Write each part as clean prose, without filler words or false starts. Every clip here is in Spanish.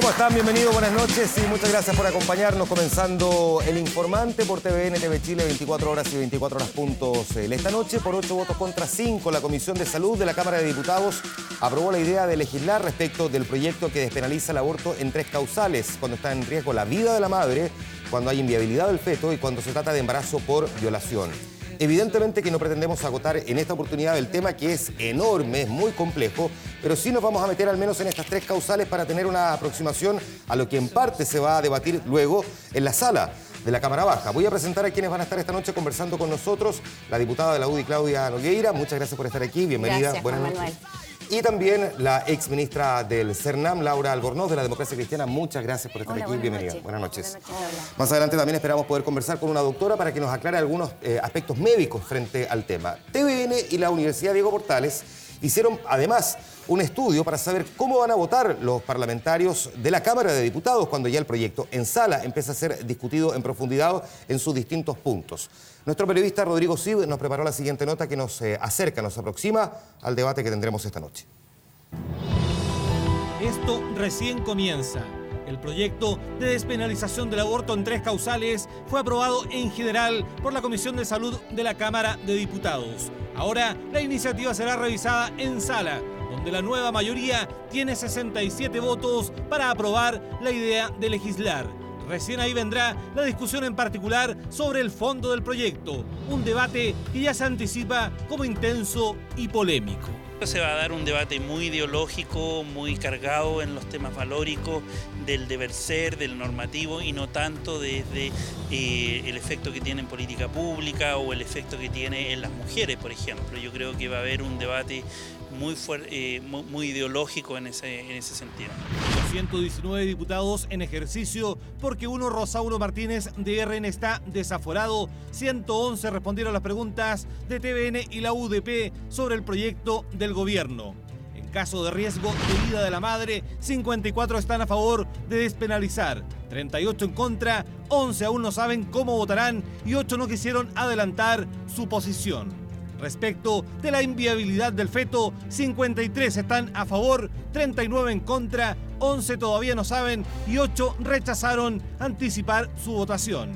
¿Cómo están? Bienvenidos, buenas noches y muchas gracias por acompañarnos. Comenzando El Informante por TVN, TV Chile, 24 horas y 24horas.cl. Esta noche, por 8 votos contra 5, la Comisión de Salud de la Cámara de Diputados aprobó la idea de legislar respecto del proyecto que despenaliza el aborto en 3 causales: cuando está en riesgo la vida de la madre, cuando hay inviabilidad del feto y cuando se trata de embarazo por violación. Evidentemente que no pretendemos agotar en esta oportunidad el tema, que es enorme, es muy complejo, pero sí nos vamos a meter al menos en estas 3 causales para tener una aproximación a lo que en parte se va a debatir luego en la sala de la Cámara Baja. Voy a presentar a quienes van a estar esta noche conversando con nosotros. La diputada de la UDI, Claudia Nogueira, muchas gracias por estar aquí, bienvenida. Gracias, buenas Juan noches. Manuel. Y también la exministra del CERNAM, Laura Albornoz, de la Democracia Cristiana. Muchas gracias por estar aquí. Bienvenida. Buenas noches. Más adelante también esperamos poder conversar con una doctora para que nos aclare algunos aspectos médicos frente al tema. TVN y la Universidad Diego Portales hicieron además un estudio para saber cómo van a votar los parlamentarios de la Cámara de Diputados cuando ya el proyecto en sala empieza a ser discutido en profundidad en sus distintos puntos. Nuestro periodista Rodrigo Cid nos preparó la siguiente nota que nos acerca, nos aproxima al debate que tendremos esta noche. Esto recién comienza. El proyecto de despenalización del aborto en 3 causales fue aprobado en general por la Comisión de Salud de la Cámara de Diputados. Ahora la iniciativa será revisada en sala, donde la nueva mayoría tiene 67 votos para aprobar la idea de legislar. Recién ahí vendrá la discusión en particular sobre el fondo del proyecto, un debate que ya se anticipa como intenso y polémico. Se va a dar un debate muy ideológico, muy cargado en los temas valóricos del deber ser, del normativo, y no tanto desde el efecto que tiene en política pública o el efecto que tiene en las mujeres, por ejemplo. Yo creo que va a haber un debate muy ideológico en ese sentido. 119 diputados en ejercicio, porque uno, Rosauro Martínez de RN, está desaforado. 111 respondieron las preguntas de TVN y la UDP sobre el proyecto del gobierno. En caso de riesgo de vida de la madre, 54 están a favor de despenalizar, 38 en contra, 11 aún no saben cómo votarán y 8 no quisieron adelantar su posición. Respecto de la inviabilidad del feto, 53 están a favor, 39 en contra, 11 todavía no saben y 8 rechazaron anticipar su votación.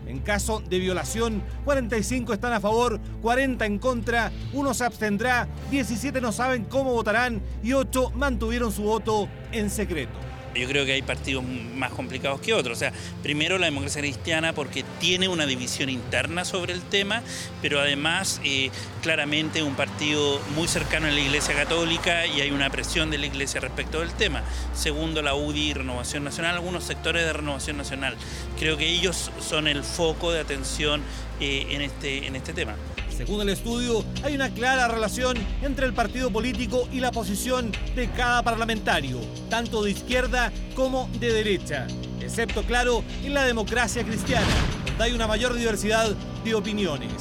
En caso de violación, 45 están a favor, 40 en contra, 1 se abstendrá, 17 no saben cómo votarán y 8 mantuvieron su voto en secreto. Yo creo que hay partidos más complicados que otros. O sea, primero la Democracia Cristiana, porque tiene una división interna sobre el tema, pero además claramente un partido muy cercano a la Iglesia Católica y hay una presión de la Iglesia respecto del tema. Segundo, la UDI y Renovación Nacional, algunos sectores de Renovación Nacional. Creo que ellos son el foco de atención en este tema. Según el estudio, hay una clara relación entre el partido político y la posición de cada parlamentario, tanto de izquierda como de derecha, excepto, claro, en la Democracia Cristiana, donde hay una mayor diversidad de opiniones.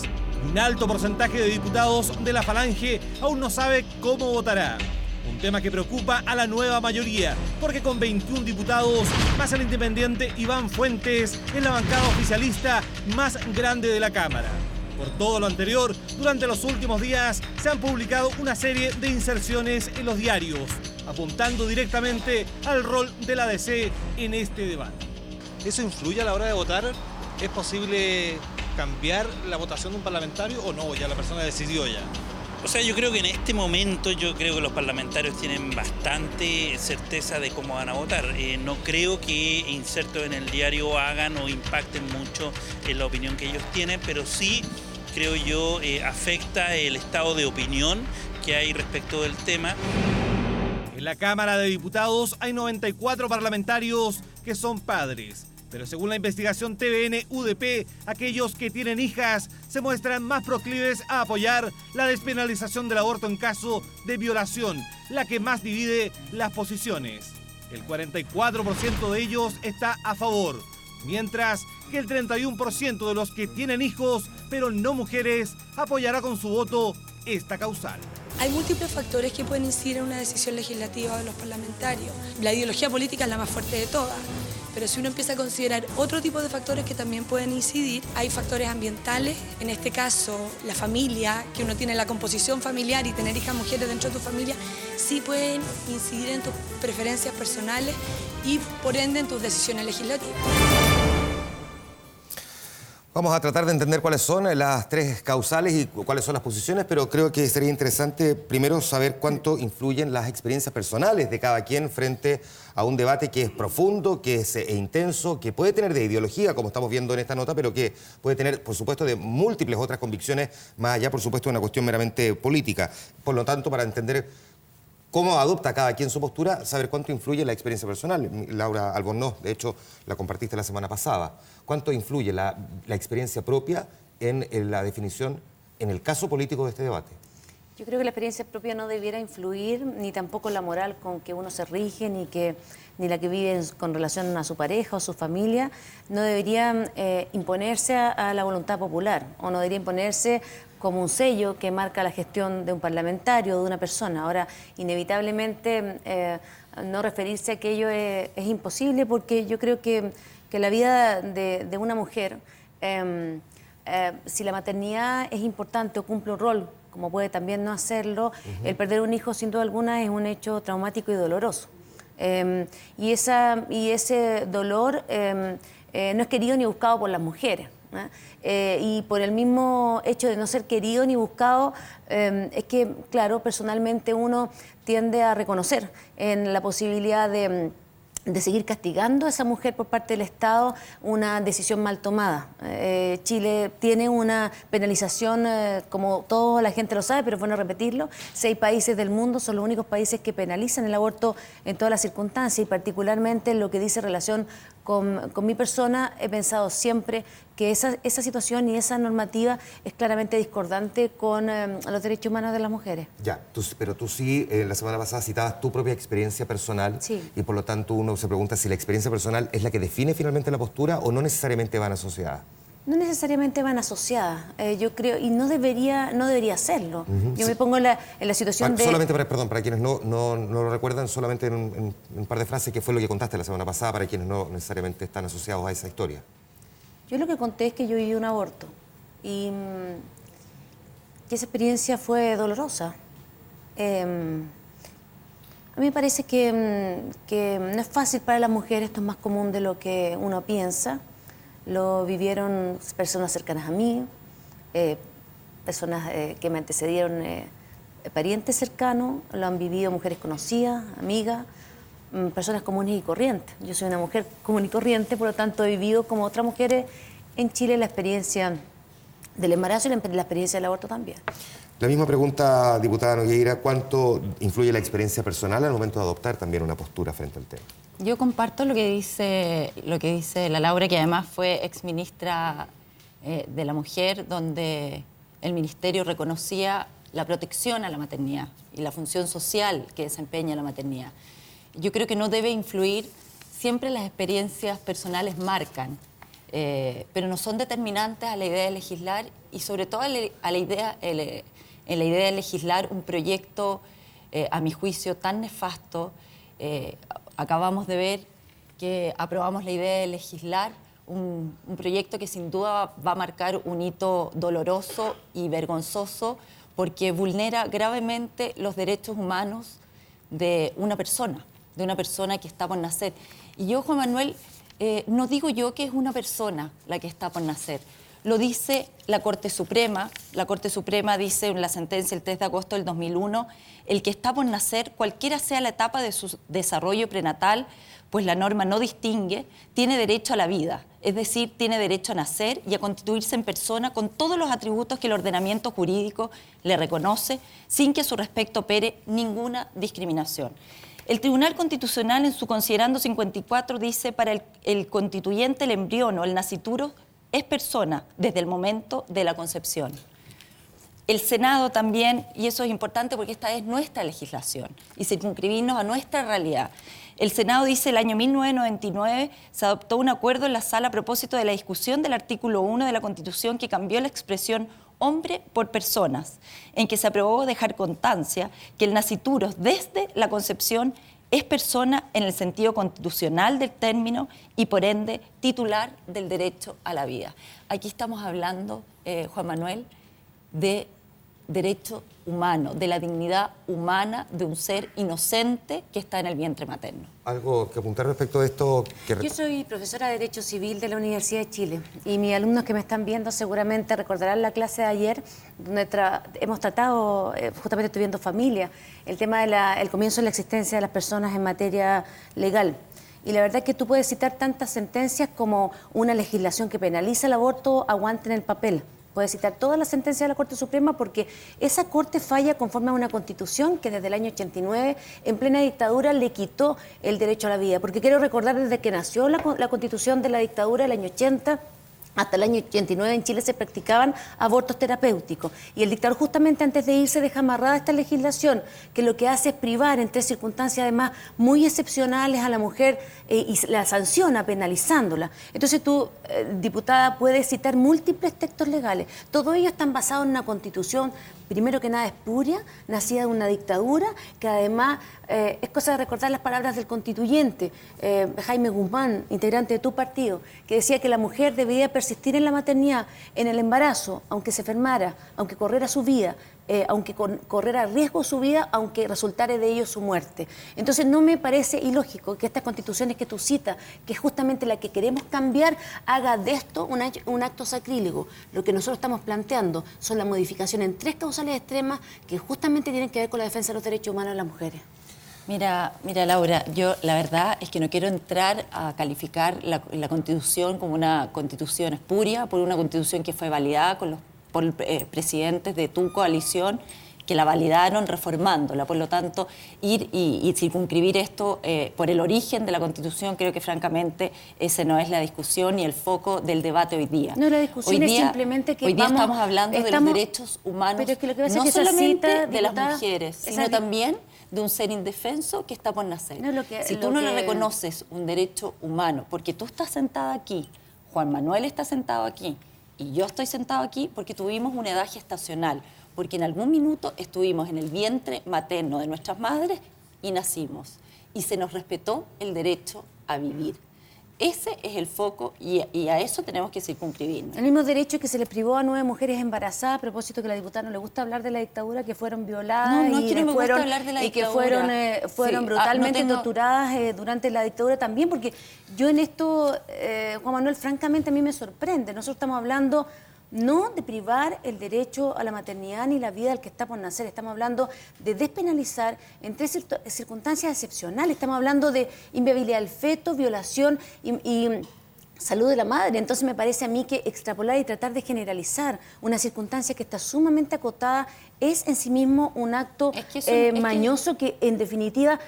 Un alto porcentaje de diputados de la Falange aún no sabe cómo votará. Un tema que preocupa a la nueva mayoría, porque con 21 diputados, más el independiente Iván Fuentes, es la bancada oficialista más grande de la Cámara. Por todo lo anterior, durante los últimos días se han publicado una serie de inserciones en los diarios, apuntando directamente al rol de la DC en este debate. ¿Eso influye a la hora de votar? ¿Es posible cambiar la votación de un parlamentario o no? Ya la persona decidió ya. O sea, yo creo que en este momento que los parlamentarios tienen bastante certeza de cómo van a votar. No creo que insertos en el diario hagan o impacten mucho en la opinión que ellos tienen, pero sí, creo yo, afecta el estado de opinión que hay respecto del tema. En la Cámara de Diputados hay 94 parlamentarios que son padres. Pero según la investigación TVN-UDP, aquellos que tienen hijas se muestran más proclives a apoyar la despenalización del aborto en caso de violación, la que más divide las posiciones. El 44% de ellos está a favor, mientras que el 31% de los que tienen hijos, pero no mujeres, apoyará con su voto esta causal. Hay múltiples factores que pueden incidir en una decisión legislativa de los parlamentarios. La ideología política es la más fuerte de todas. Pero si uno empieza a considerar otro tipo de factores que también pueden incidir, hay factores ambientales, en este caso la familia, que uno tiene la composición familiar y tener hijas mujeres dentro de tu familia, sí pueden incidir en tus preferencias personales y por ende en tus decisiones legislativas. Vamos a tratar de entender cuáles son las tres causales y cuáles son las posiciones, pero creo que sería interesante primero saber cuánto influyen las experiencias personales de cada quien frente a un debate que es profundo, que es intenso, que puede tener de ideología, como estamos viendo en esta nota, pero que puede tener, por supuesto, de múltiples otras convicciones, más allá, por supuesto, de una cuestión meramente política. Por lo tanto, para entender cómo adopta cada quien su postura, saber cuánto influye la experiencia personal. Laura Albornoz, de hecho, la compartiste la semana pasada. ¿Cuánto influye la experiencia propia en la definición, en el caso político de este debate? Yo creo que la experiencia propia no debiera influir, ni tampoco la moral con que uno se rige, ni la que vive con relación a su pareja o su familia, no debería imponerse a la voluntad popular, o no debería imponerse como un sello que marca la gestión de un parlamentario o de una persona. Ahora, inevitablemente, no referirse a aquello es imposible, porque yo creo que la vida de una mujer, si la maternidad es importante o cumple un rol, como puede también no hacerlo, el perder un hijo sin duda alguna es un hecho traumático y doloroso. Y ese dolor no es querido ni buscado por las mujeres. Y por el mismo hecho de no ser querido ni buscado, es que, claro, personalmente uno tiende a reconocer en la posibilidad de seguir castigando a esa mujer por parte del Estado una decisión mal tomada. Chile tiene una penalización, como toda la gente lo sabe, pero es bueno repetirlo. 6 países del mundo son los únicos países que penalizan el aborto en todas las circunstancias, y particularmente en lo que dice relación con mi persona, he pensado siempre que esa situación y esa normativa es claramente discordante con los derechos humanos de las mujeres. Ya, pero tú sí, la semana pasada citabas tu propia experiencia personal, sí, y por lo tanto uno se pregunta si la experiencia personal es la que define finalmente la postura o no necesariamente van asociadas. No necesariamente van asociadas, yo creo, y no debería serlo. Yo me pongo en la situación de... Solamente para quienes no lo recuerdan, solamente en un par de frases, ¿qué fue lo que contaste la semana pasada para quienes no necesariamente están asociados a esa historia? Yo lo que conté es que yo viví un aborto y que esa experiencia fue dolorosa. A mí me parece que no es fácil para las mujeres, esto es más común de lo que uno piensa. Lo vivieron personas cercanas a mí, personas que me antecedieron, parientes cercanos, lo han vivido mujeres conocidas, amigas, personas comunes y corrientes. Yo soy una mujer común y corriente, por lo tanto he vivido como otras mujeres en Chile la experiencia del embarazo y la experiencia del aborto también. La misma pregunta, diputada Nogueira, ¿cuánto influye la experiencia personal al momento de adoptar también una postura frente al tema? Yo comparto lo que dice la Laura, que además fue exministra de la Mujer, donde el ministerio reconocía la protección a la maternidad y la función social que desempeña la maternidad. Yo creo que no debe influir, siempre las experiencias personales marcan, pero no son determinantes a la idea de legislar, y sobre todo en la idea de legislar un proyecto, a mi juicio, tan nefasto. Acabamos de ver que aprobamos la idea de legislar un proyecto que sin duda va a marcar un hito doloroso y vergonzoso, porque vulnera gravemente los derechos humanos de una persona que está por nacer. Y yo, Juan Manuel, no digo yo que es una persona la que está por nacer. Lo dice la Corte Suprema. La Corte Suprema dice en la sentencia el 3 de agosto del 2001, el que está por nacer, cualquiera sea la etapa de su desarrollo prenatal, pues la norma no distingue, tiene derecho a la vida, es decir, tiene derecho a nacer y a constituirse en persona con todos los atributos que el ordenamiento jurídico le reconoce, sin que a su respecto opere ninguna discriminación. El Tribunal Constitucional, en su considerando 54, dice: para el constituyente, el embrión o el nacituro es persona desde el momento de la concepción. El Senado también, y eso es importante porque esta es nuestra legislación y circunscribirnos a nuestra realidad. El Senado dice: el año 1999 se adoptó un acuerdo en la sala a propósito de la discusión del artículo 1 de la Constitución que cambió la expresión hombre por personas, en que se aprobó dejar constancia que el nacituro desde la concepción es persona en el sentido constitucional del término y por ende titular del derecho a la vida. Aquí estamos hablando, Juan Manuel, de derecho humano, de la dignidad humana de un ser inocente que está en el vientre materno. ¿Algo que apuntar respecto de esto? Yo soy profesora de Derecho Civil de la Universidad de Chile y mis alumnos que me están viendo seguramente recordarán la clase de ayer donde hemos tratado, justamente estoy viendo familia, el tema del comienzo de la existencia de las personas en materia legal. Y la verdad es que tú puedes citar tantas sentencias como una legislación que penaliza el aborto aguante en el papel. Puede citar todas las sentencias de la Corte Suprema porque esa Corte falla conforme a una Constitución que desde el año 89, en plena dictadura, le quitó el derecho a la vida. Porque quiero recordar, desde que nació la Constitución de la dictadura del año 80, hasta el año 89 en Chile se practicaban abortos terapéuticos y el dictador justamente antes de irse deja amarrada esta legislación que lo que hace es privar en 3 circunstancias además muy excepcionales a la mujer y la sanciona penalizándola. Entonces tú, diputada, puedes citar múltiples textos legales. Todos ellos están basados en una constitución, primero que nada espuria, nacida de una dictadura, que además es cosa de recordar las palabras del constituyente, Jaime Guzmán, integrante de tu partido, que decía que la mujer debía persistir en la maternidad, en el embarazo, aunque se enfermara, aunque corriera su vida, aunque corriera riesgo su vida, aunque resultara de ello su muerte. Entonces no me parece ilógico que estas constituciones que tú citas, que es justamente la que queremos cambiar, haga de esto un acto sacrílego. Lo que nosotros estamos planteando son la modificación en 3 causales extremas que justamente tienen que ver con la defensa de los derechos humanos de las mujeres. Mira, Laura, yo la verdad es que no quiero entrar a calificar la Constitución como una Constitución espuria, por una Constitución que fue validada por presidentes de tu coalición que la validaron reformándola. Por lo tanto, ir y circunscribir esto por el origen de la Constitución, creo que francamente ese no es la discusión ni el foco del debate hoy día. No, la discusión es simplemente que hoy día estamos hablando de los derechos humanos, pero es que lo que pasa no es que solamente cita, de las diputada, mujeres, sino también de un ser indefenso que está por nacer. No, si tú no le reconoces un derecho humano, porque tú estás sentada aquí, Juan Manuel está sentado aquí, y yo estoy sentado aquí porque tuvimos una edad gestacional, porque en algún minuto estuvimos en el vientre materno de nuestras madres y nacimos. Y se nos respetó el derecho a vivir. Ese es el foco y a eso tenemos que circunscribirnos. El mismo derecho que se le privó a 9 mujeres embarazadas, a propósito que a la diputada no le gusta hablar de la dictadura, que fueron violadas no, no fueron, hablar de la y que fueron brutalmente torturadas durante la dictadura también, porque yo en esto, Juan Manuel, francamente a mí me sorprende. Nosotros estamos hablando no de privar el derecho a la maternidad ni la vida del que está por nacer, estamos hablando de despenalizar en 3 circunstancias excepcionales, estamos hablando de inviabilidad del feto, violación y salud de la madre. Entonces me parece a mí que extrapolar y tratar de generalizar una circunstancia que está sumamente acotada es en sí mismo un acto mañoso que en definitiva...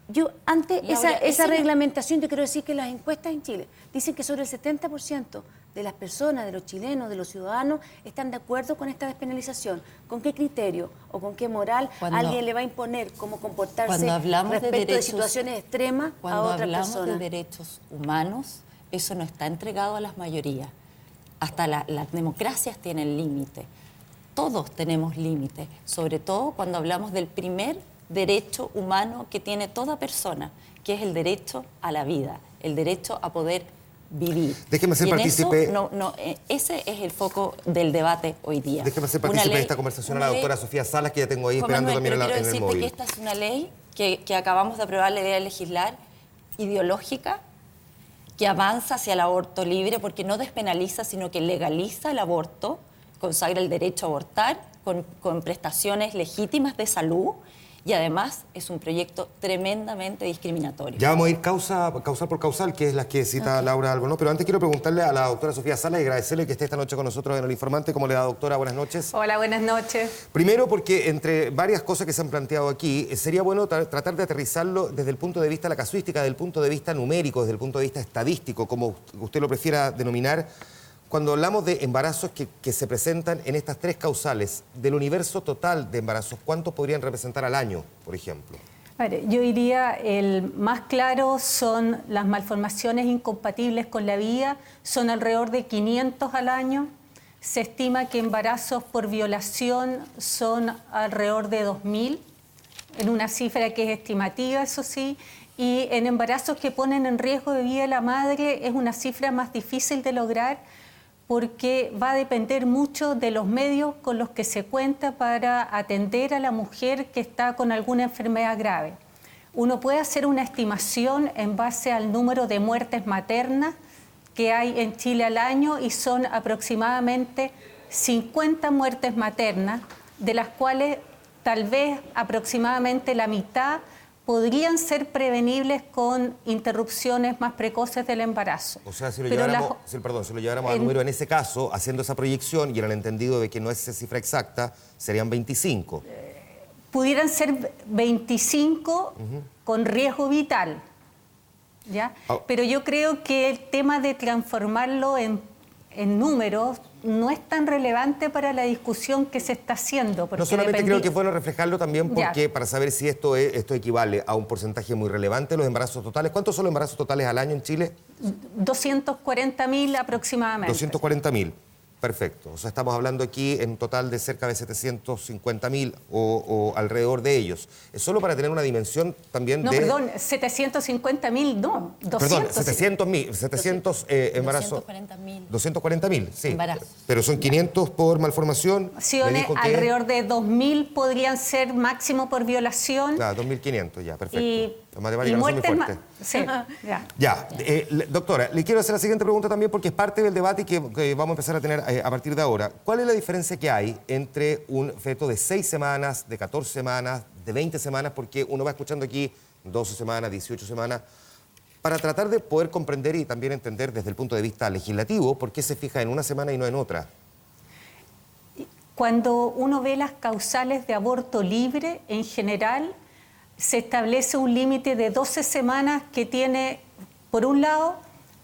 Yo, ante esa reglamentación, yo quiero decir que las encuestas en Chile dicen que sobre el 70% de las personas, de los chilenos, de los ciudadanos, están de acuerdo con esta despenalización. ¿Con qué criterio o con qué moral alguien le va a imponer cómo comportarse respecto de situaciones extremas a otra persona? Cuando hablamos de derechos humanos, eso no está entregado a las mayorías. Hasta las democracias tienen límite. Todos tenemos límite, sobre todo cuando hablamos del primer derecho humano que tiene toda persona, que es el derecho a la vida, el derecho a poder vivir. Déjeme ser partícipe. Ese es el foco del debate hoy día. Déjeme ser partícipe de esta conversación a la doctora Sofía Salas, que ya tengo ahí esperando también en el móvil. Quiero decirte que esta es una ley que acabamos de aprobar, la idea de legislar, ideológica, que avanza hacia el aborto libre, porque no despenaliza, sino que legaliza el aborto, consagra el derecho a abortar, con prestaciones legítimas de salud, y además es un proyecto tremendamente discriminatorio. Ya vamos a ir causal por causal, que es la que cita Laura Albornoz, pero antes quiero preguntarle a la doctora Sofía Salas y agradecerle que esté esta noche con nosotros en El Informante. ¿Cómo le da, doctora? Buenas noches. Hola, buenas noches. Primero, porque entre varias cosas que se han planteado aquí, sería bueno tratar de aterrizarlo desde el punto de vista de la casuística, desde el punto de vista numérico, desde el punto de vista estadístico, como usted lo prefiera denominar. Cuando hablamos de embarazos que se presentan en estas 3 causales, del universo total de embarazos, ¿cuántos podrían representar al año, por ejemplo? Yo diría el más claro son las malformaciones incompatibles con la vida, son alrededor de 500 al año. Se estima que embarazos por violación son alrededor de 2.000 en una cifra que es estimativa, eso sí, y en embarazos que ponen en riesgo de vida a la madre es una cifra más difícil de lograr porque va a depender mucho de los medios con los que se cuenta para atender a la mujer que está con alguna enfermedad grave. Uno puede hacer una estimación en base al número de muertes maternas que hay en Chile al año y son aproximadamente 50 muertes maternas, de las cuales tal vez aproximadamente la mitad podrían ser prevenibles con interrupciones más precoces del embarazo. O sea, si lo lleváramos, si lo lleváramos al número en ese caso, haciendo esa proyección y en el entendido de que no es esa cifra exacta, serían 25. Pudieran ser 25 con riesgo vital, ¿ya? Pero yo creo que el tema de transformarlo en números no es tan relevante para la discusión que se está haciendo. No solamente creo que es bueno reflejarlo también porque para saber si esto equivale a un porcentaje muy relevante de los embarazos totales. ¿Cuántos son los embarazos totales al año en Chile? 240.000 aproximadamente. 240.000. Perfecto. O sea, estamos hablando aquí en total de cerca de 750.000 o alrededor de ellos. Es solo para tener una dimensión también de... No, perdón, 750.000, no, 200. Perdón, 700 embarazos. 240.000. 240.000, sí. Embarazos. Pero son 500 por malformación. Alrededor de 2.000 podrían ser máximo por violación. Claro, 2.500 ya, perfecto. Y muertes más. Sí, ya. Doctora, le quiero hacer la siguiente pregunta también porque es parte del debate que vamos a empezar a tener a partir de ahora. ¿Cuál es la diferencia que hay entre un feto de 6 semanas, de 14 semanas, de 20 semanas? Porque uno va escuchando aquí 12 semanas, 18 semanas, para tratar de poder comprender y también entender desde el punto de vista legislativo por qué se fija en una semana y no en otra. Cuando uno ve las causales de aborto libre, en general, se establece un límite de 12 semanas que tiene, por un lado,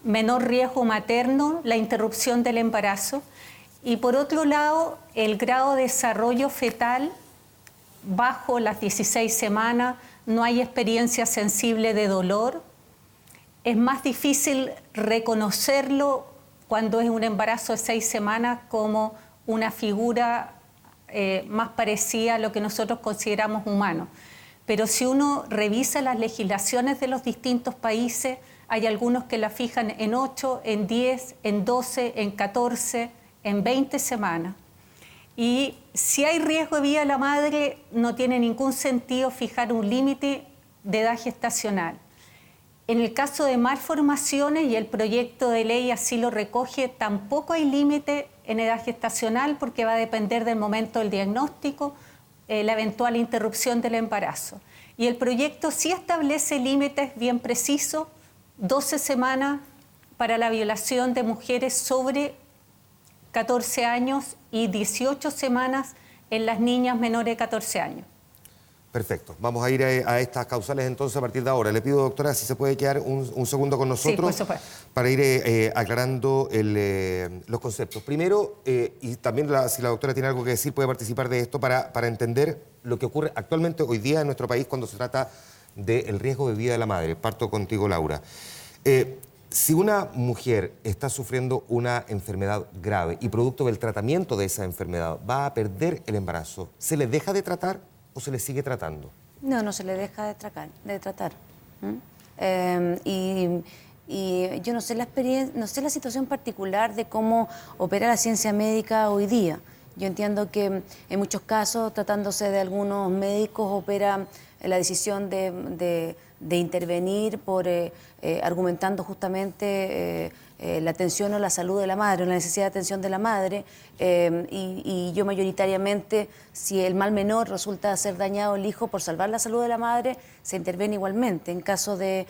menor riesgo materno, la interrupción del embarazo, y por otro lado, el grado de desarrollo fetal bajo las 16 semanas, no hay experiencia sensible de dolor, es más difícil reconocerlo cuando es un embarazo de 6 semanas como una figura más parecida a lo que nosotros consideramos humano. Pero si uno revisa las legislaciones de los distintos países, hay algunos que la fijan en 8, en 10, en 12, en 14, en 20 semanas. Y si hay riesgo de vida de la madre, no tiene ningún sentido fijar un límite de edad gestacional. En el caso de malformaciones, y el proyecto de ley así lo recoge, tampoco hay límite en edad gestacional porque va a depender del momento del diagnóstico, la eventual interrupción del embarazo. Y el proyecto sí establece límites bien precisos, 12 semanas para la violación de mujeres sobre 14 años y 18 semanas en las niñas menores de 14 años. Perfecto. Vamos a ir a estas causales entonces a partir de ahora. Le pido, doctora, si se puede quedar un segundo con nosotros para ir aclarando los conceptos. Primero, y también si la doctora tiene algo que decir, puede participar de esto para entender lo que ocurre actualmente hoy día en nuestro país cuando se trata del riesgo de vida de la madre. Parto contigo, Laura. Si una mujer está sufriendo una enfermedad grave y producto del tratamiento de esa enfermedad va a perder el embarazo, ¿se le deja de tratar o se le sigue tratando? No, no se le deja de tratar. Y yo no sé la experiencia, no sé la situación particular de cómo opera la ciencia médica hoy día. Yo entiendo que en muchos casos, tratándose de algunos médicos, opera la decisión de intervenir por argumentando justamente la atención o la salud de la madre, o la necesidad de atención de la madre, y yo mayoritariamente, si el mal menor resulta ser dañado el hijo por salvar la salud de la madre, se interviene igualmente en caso de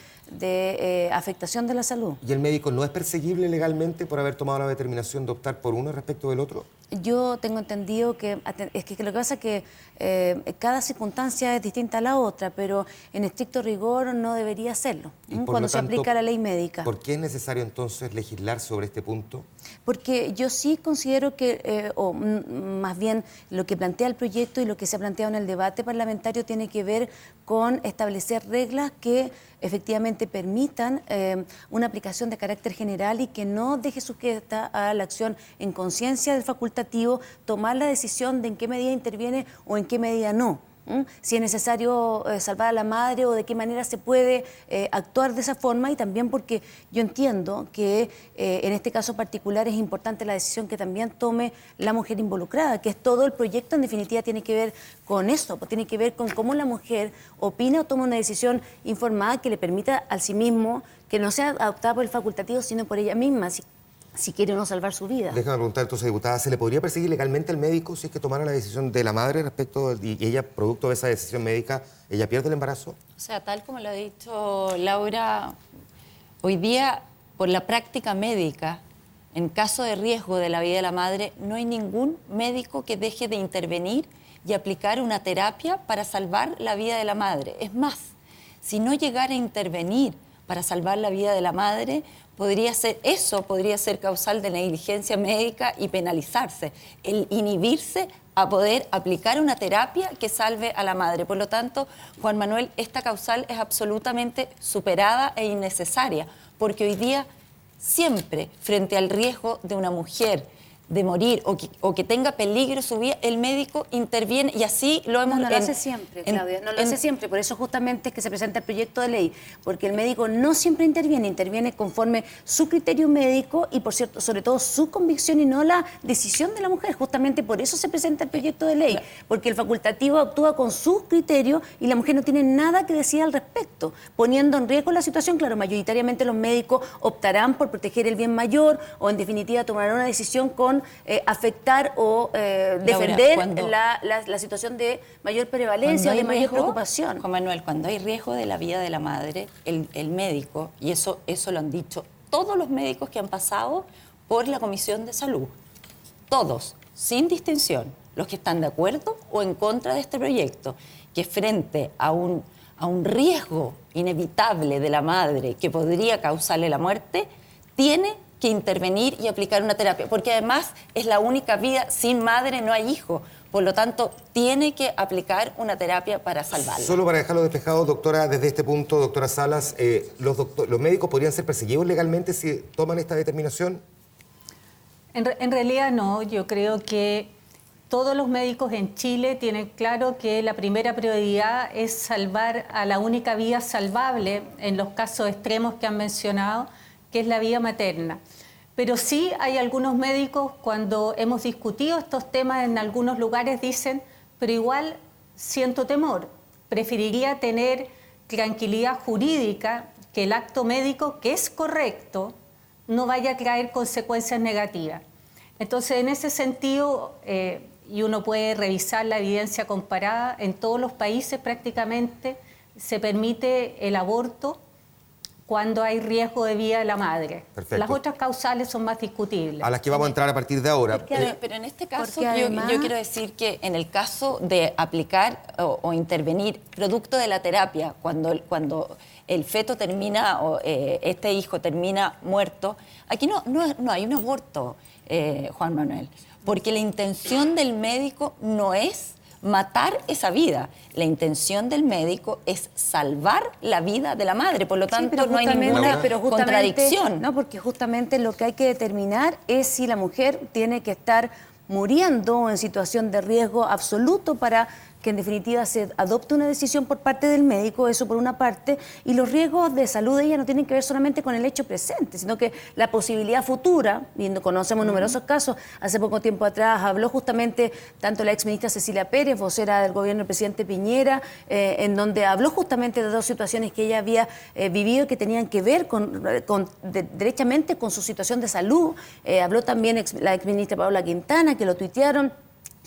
afectación de la salud. ¿Y el médico no es perseguible legalmente por haber tomado la determinación de optar por uno respecto del otro? Yo tengo entendido que lo que pasa es que cada circunstancia es distinta a la otra, pero en estricto rigor no debería serlo cuando se aplica la ley médica. ¿Por qué es necesario entonces legislar sobre este punto? Porque yo sí considero que, o más bien lo que plantea el proyecto y lo que se ha planteado en el debate parlamentario tiene que ver con establecer reglas que efectivamente permitan una aplicación de carácter general y que no deje sujeta a la acción en conciencia del facultativo tomar la decisión de en qué medida interviene o en qué medida no. si es necesario salvar a la madre o de qué manera se puede actuar de esa forma, y también porque yo entiendo que en este caso particular es importante la decisión que también tome la mujer involucrada, que es todo el proyecto, en definitiva tiene que ver con eso, tiene que ver con cómo la mujer opina o toma una decisión informada que le permita a sí mismo, que no sea adoptada por el facultativo, sino por ella misma, si quiere uno salvar su vida. Déjame preguntar entonces, diputada, ¿se le podría perseguir legalmente al médico si es que tomara la decisión de la madre respecto, y ella, producto de esa decisión médica, ella pierde el embarazo? O sea, tal como lo ha dicho Laura, hoy día, por la práctica médica, en caso de riesgo de la vida de la madre, no hay ningún médico que deje de intervenir y aplicar una terapia para salvar la vida de la madre. Es más, si no llegara a intervenir para salvar la vida de la madre, podría ser causal de negligencia médica y penalizarse, el inhibirse a poder aplicar una terapia que salve a la madre. Por lo tanto, Juan Manuel, esta causal es absolutamente superada e innecesaria, porque hoy día siempre, frente al riesgo de una mujer de morir o que tenga peligro su vida, el médico interviene, y así lo hemos... No lo hace siempre, Claudia, no lo hace siempre. Por eso justamente es que se presenta el proyecto de ley, porque el médico no siempre interviene conforme su criterio médico y, por cierto, sobre todo su convicción y no la decisión de la mujer. Justamente por eso se presenta el proyecto de ley, porque el facultativo actúa con sus criterios y la mujer no tiene nada que decir al respecto, poniendo en riesgo la situación. Claro, mayoritariamente los médicos optarán por proteger el bien mayor o, en definitiva, tomarán una decisión con afectar o defender la situación de mayor prevalencia o de mayor preocupación. Juan Manuel, cuando hay riesgo de la vida de la madre, el médico, y eso lo han dicho todos los médicos que han pasado por la Comisión de Salud, todos, sin distinción, los que están de acuerdo o en contra de este proyecto, que frente a un riesgo inevitable de la madre que podría causarle la muerte, tiene que intervenir y aplicar una terapia, porque además es la única vida, sin madre no hay hijo, por lo tanto tiene que aplicar una terapia para salvarla. Solo para dejarlo despejado, doctora, desde este punto, doctora Salas, ¿los médicos podrían ser perseguidos legalmente si toman esta determinación? En realidad no, yo creo que todos los médicos en Chile tienen claro que la primera prioridad es salvar a la única vida salvable en los casos extremos que han mencionado, que es la vida materna. Pero sí hay algunos médicos, cuando hemos discutido estos temas en algunos lugares, dicen, pero igual siento temor, preferiría tener tranquilidad jurídica, que el acto médico, que es correcto, no vaya a traer consecuencias negativas. Entonces, en ese sentido, y uno puede revisar la evidencia comparada, en todos los países prácticamente se permite el aborto cuando hay riesgo de vida de la madre. Perfecto. Las otras causales son más discutibles. A las que vamos a entrar a partir de ahora. Pero en este caso yo quiero decir que en el caso de aplicar o intervenir producto de la terapia, cuando el feto termina o este hijo termina muerto, aquí no hay un aborto, Juan Manuel, porque la intención del médico no es matar esa vida. La intención del médico es salvar la vida de la madre, por lo tanto no hay ninguna contradicción. No, porque justamente lo que hay que determinar es si la mujer tiene que estar muriendo o en situación de riesgo absoluto para que en definitiva se adopte una decisión por parte del médico, eso por una parte, y los riesgos de salud de ella no tienen que ver solamente con el hecho presente, sino que la posibilidad futura, y conocemos numerosos casos, hace poco tiempo atrás habló justamente tanto la exministra Cecilia Pérez, vocera del gobierno del presidente Piñera, en donde habló justamente de dos situaciones que ella había vivido que tenían que ver derechamente con su situación de salud. Habló también la exministra Paola Quintana, que lo tuitearon.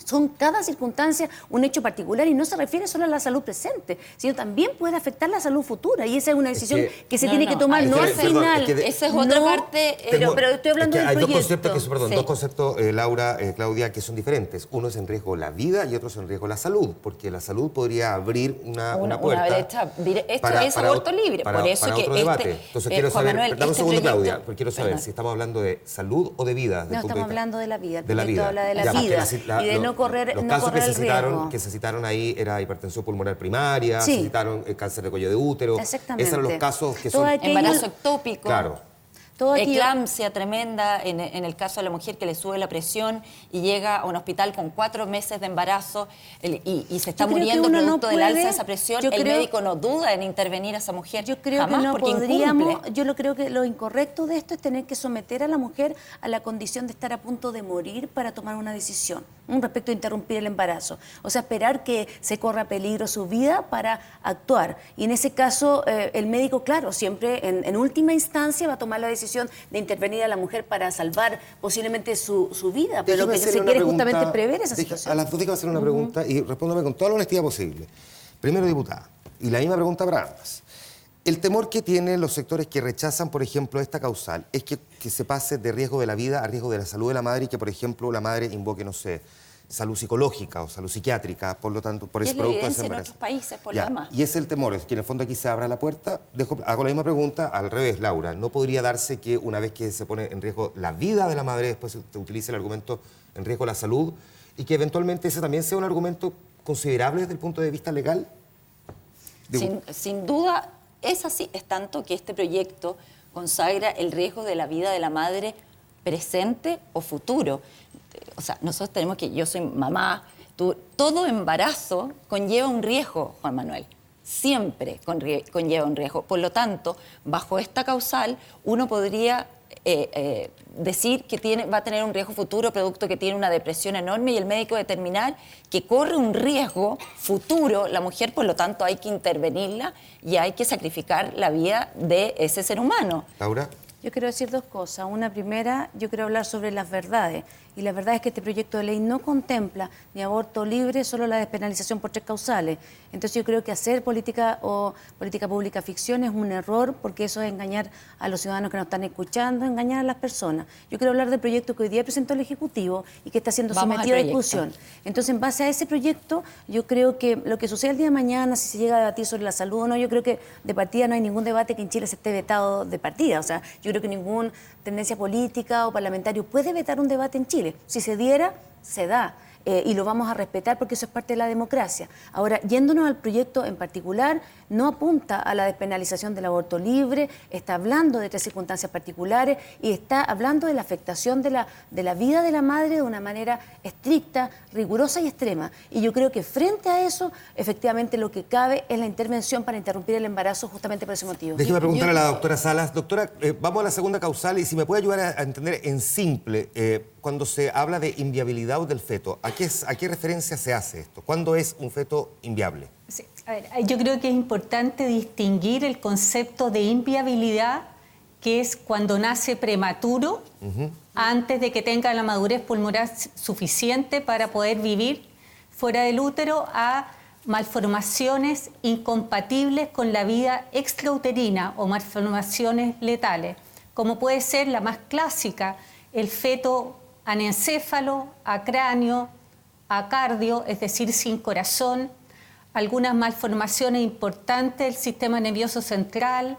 Son cada circunstancia un hecho particular y no se refiere solo a la salud presente, sino también puede afectar la salud futura, y esa es una decisión que se tiene que tomar, no al final. Esa es otra parte. Pero estoy hablando del proyecto. Dos conceptos, Laura, Claudia, que son diferentes. Uno es en riesgo la vida y otro es en riesgo la salud, porque la salud podría abrir una puerta. Una brecha. Esto es aborto libre, por eso que otro debate. Entonces quiero saber, dame un segundo, Claudia, porque quiero saber si estamos hablando de salud o de vida. No, estamos hablando de la vida. De la vida. Habla de la vida y de no correr los casos que se citaron ahí era hipertensión pulmonar primaria, se citaron cáncer de cuello de útero. Exactamente. Esos eran los casos que son... Embarazo ectópico. Claro. eclampsia tremenda, en el caso de la mujer que le sube la presión y llega a un hospital con 4 meses de embarazo y se está muriendo producto del alza de esa presión, el médico no duda en intervenir a esa mujer. Yo creo jamás, que no porque podríamos, incumple. yo creo que lo incorrecto de esto es tener que someter a la mujer a la condición de estar a punto de morir para tomar una decisión respecto a interrumpir el embarazo. O sea, esperar que se corra peligro su vida para actuar. Y en ese caso, el médico, claro, siempre en última instancia va a tomar la decisión de intervenir a la mujer para salvar posiblemente su vida, pero lo que se quiere es justamente prever esa situación. A las dos déjame hacer una pregunta y respóndame con toda la honestidad posible. Primero, diputada, y la misma pregunta para ambas. El temor que tienen los sectores que rechazan, por ejemplo, esta causal es que se pase de riesgo de la vida a riesgo de la salud de la madre y que, por ejemplo, la madre invoque, no sé, salud psicológica o salud psiquiátrica, por lo tanto, por ese producto de ese embarazo. En otros países, por lo demás. Y es el temor, es que en el fondo aquí se abra la puerta. Hago la misma pregunta al revés, Laura. ¿No podría darse que una vez que se pone en riesgo la vida de la madre, después se utilice el argumento en riesgo la salud y que eventualmente ese también sea un argumento considerable desde el punto de vista legal? Sin duda es así, es tanto que este proyecto consagra el riesgo de la vida de la madre presente o futuro. O sea, nosotros tenemos que, yo soy mamá, todo embarazo conlleva un riesgo, Juan Manuel. Siempre conlleva un riesgo. Por lo tanto, bajo esta causal, uno podría decir que va a tener un riesgo futuro producto que tiene una depresión enorme y el médico determinar que corre un riesgo futuro la mujer, por lo tanto hay que intervenirla y hay que sacrificar la vida de ese ser humano. Laura. Yo quiero decir dos cosas. Una primera, yo quiero hablar sobre las verdades. Y la verdad es que este proyecto de ley no contempla ni aborto libre, solo la despenalización por 3 causales. Entonces yo creo que hacer política pública ficción es un error, porque eso es engañar a los ciudadanos que nos están escuchando, engañar a las personas. Yo quiero hablar del proyecto que hoy día presentó el Ejecutivo y que está siendo sometido a discusión. Entonces, en base a ese proyecto, yo creo que lo que sucede el día de mañana, si se llega a debatir sobre la salud o no, yo creo que de partida no hay ningún debate que en Chile se esté vetado de partida. O sea, yo creo que ninguna tendencia política o parlamentario puede vetar un debate en Chile. Si se diera, se da. Y lo vamos a respetar porque eso es parte de la democracia. Ahora, yéndonos al proyecto en particular, no apunta a la despenalización del aborto libre, está hablando de 3 circunstancias particulares y está hablando de la afectación de la vida de la madre de una manera estricta, rigurosa y extrema. Y yo creo que frente a eso, efectivamente lo que cabe es la intervención para interrumpir el embarazo justamente por ese motivo. Déjeme preguntar a la doctora Salas. Doctora, vamos a la segunda causal y si me puede ayudar a entender en simple, cuando se habla de inviabilidad del feto, ¿a qué referencia se hace esto? ¿Cuándo es un feto inviable? Sí. A ver, yo creo que es importante distinguir el concepto de inviabilidad, que es cuando nace prematuro, antes de que tenga la madurez pulmonar suficiente para poder vivir fuera del útero, a malformaciones incompatibles con la vida extrauterina o malformaciones letales, como puede ser la más clásica, el feto anencéfalo, acráneo, acardio, es decir, sin corazón, algunas malformaciones importantes del sistema nervioso central,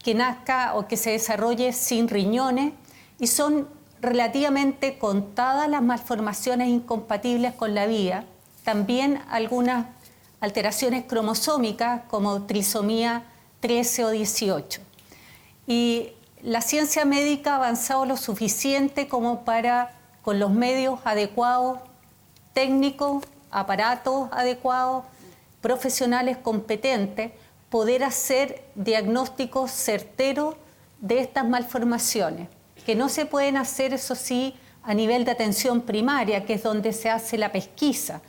que nazca o que se desarrolle sin riñones, y son relativamente contadas las malformaciones incompatibles con la vida. También algunas alteraciones cromosómicas como trisomía 13 o 18. Y la ciencia médica ha avanzado lo suficiente como para, con los medios adecuados, técnicos, aparatos adecuados, profesionales competentes, poder hacer diagnósticos certeros de estas malformaciones, que no se pueden hacer, eso sí, a nivel de atención primaria, que es donde se hace la pesquisa.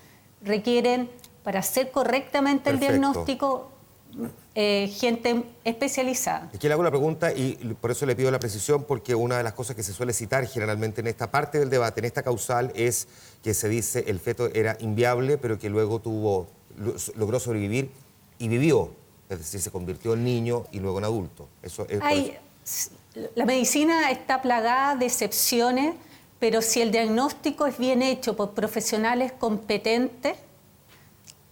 Requieren, para hacer correctamente el diagnóstico, gente especializada. Aquí le hago una pregunta y por eso le pido la precisión, porque una de las cosas que se suele citar generalmente en esta parte del debate, en esta causal, es que se dice el feto era inviable, pero que luego logró sobrevivir y vivió. Es decir, se convirtió en niño y luego en adulto. La medicina está plagada de excepciones, pero si el diagnóstico es bien hecho por profesionales competentes,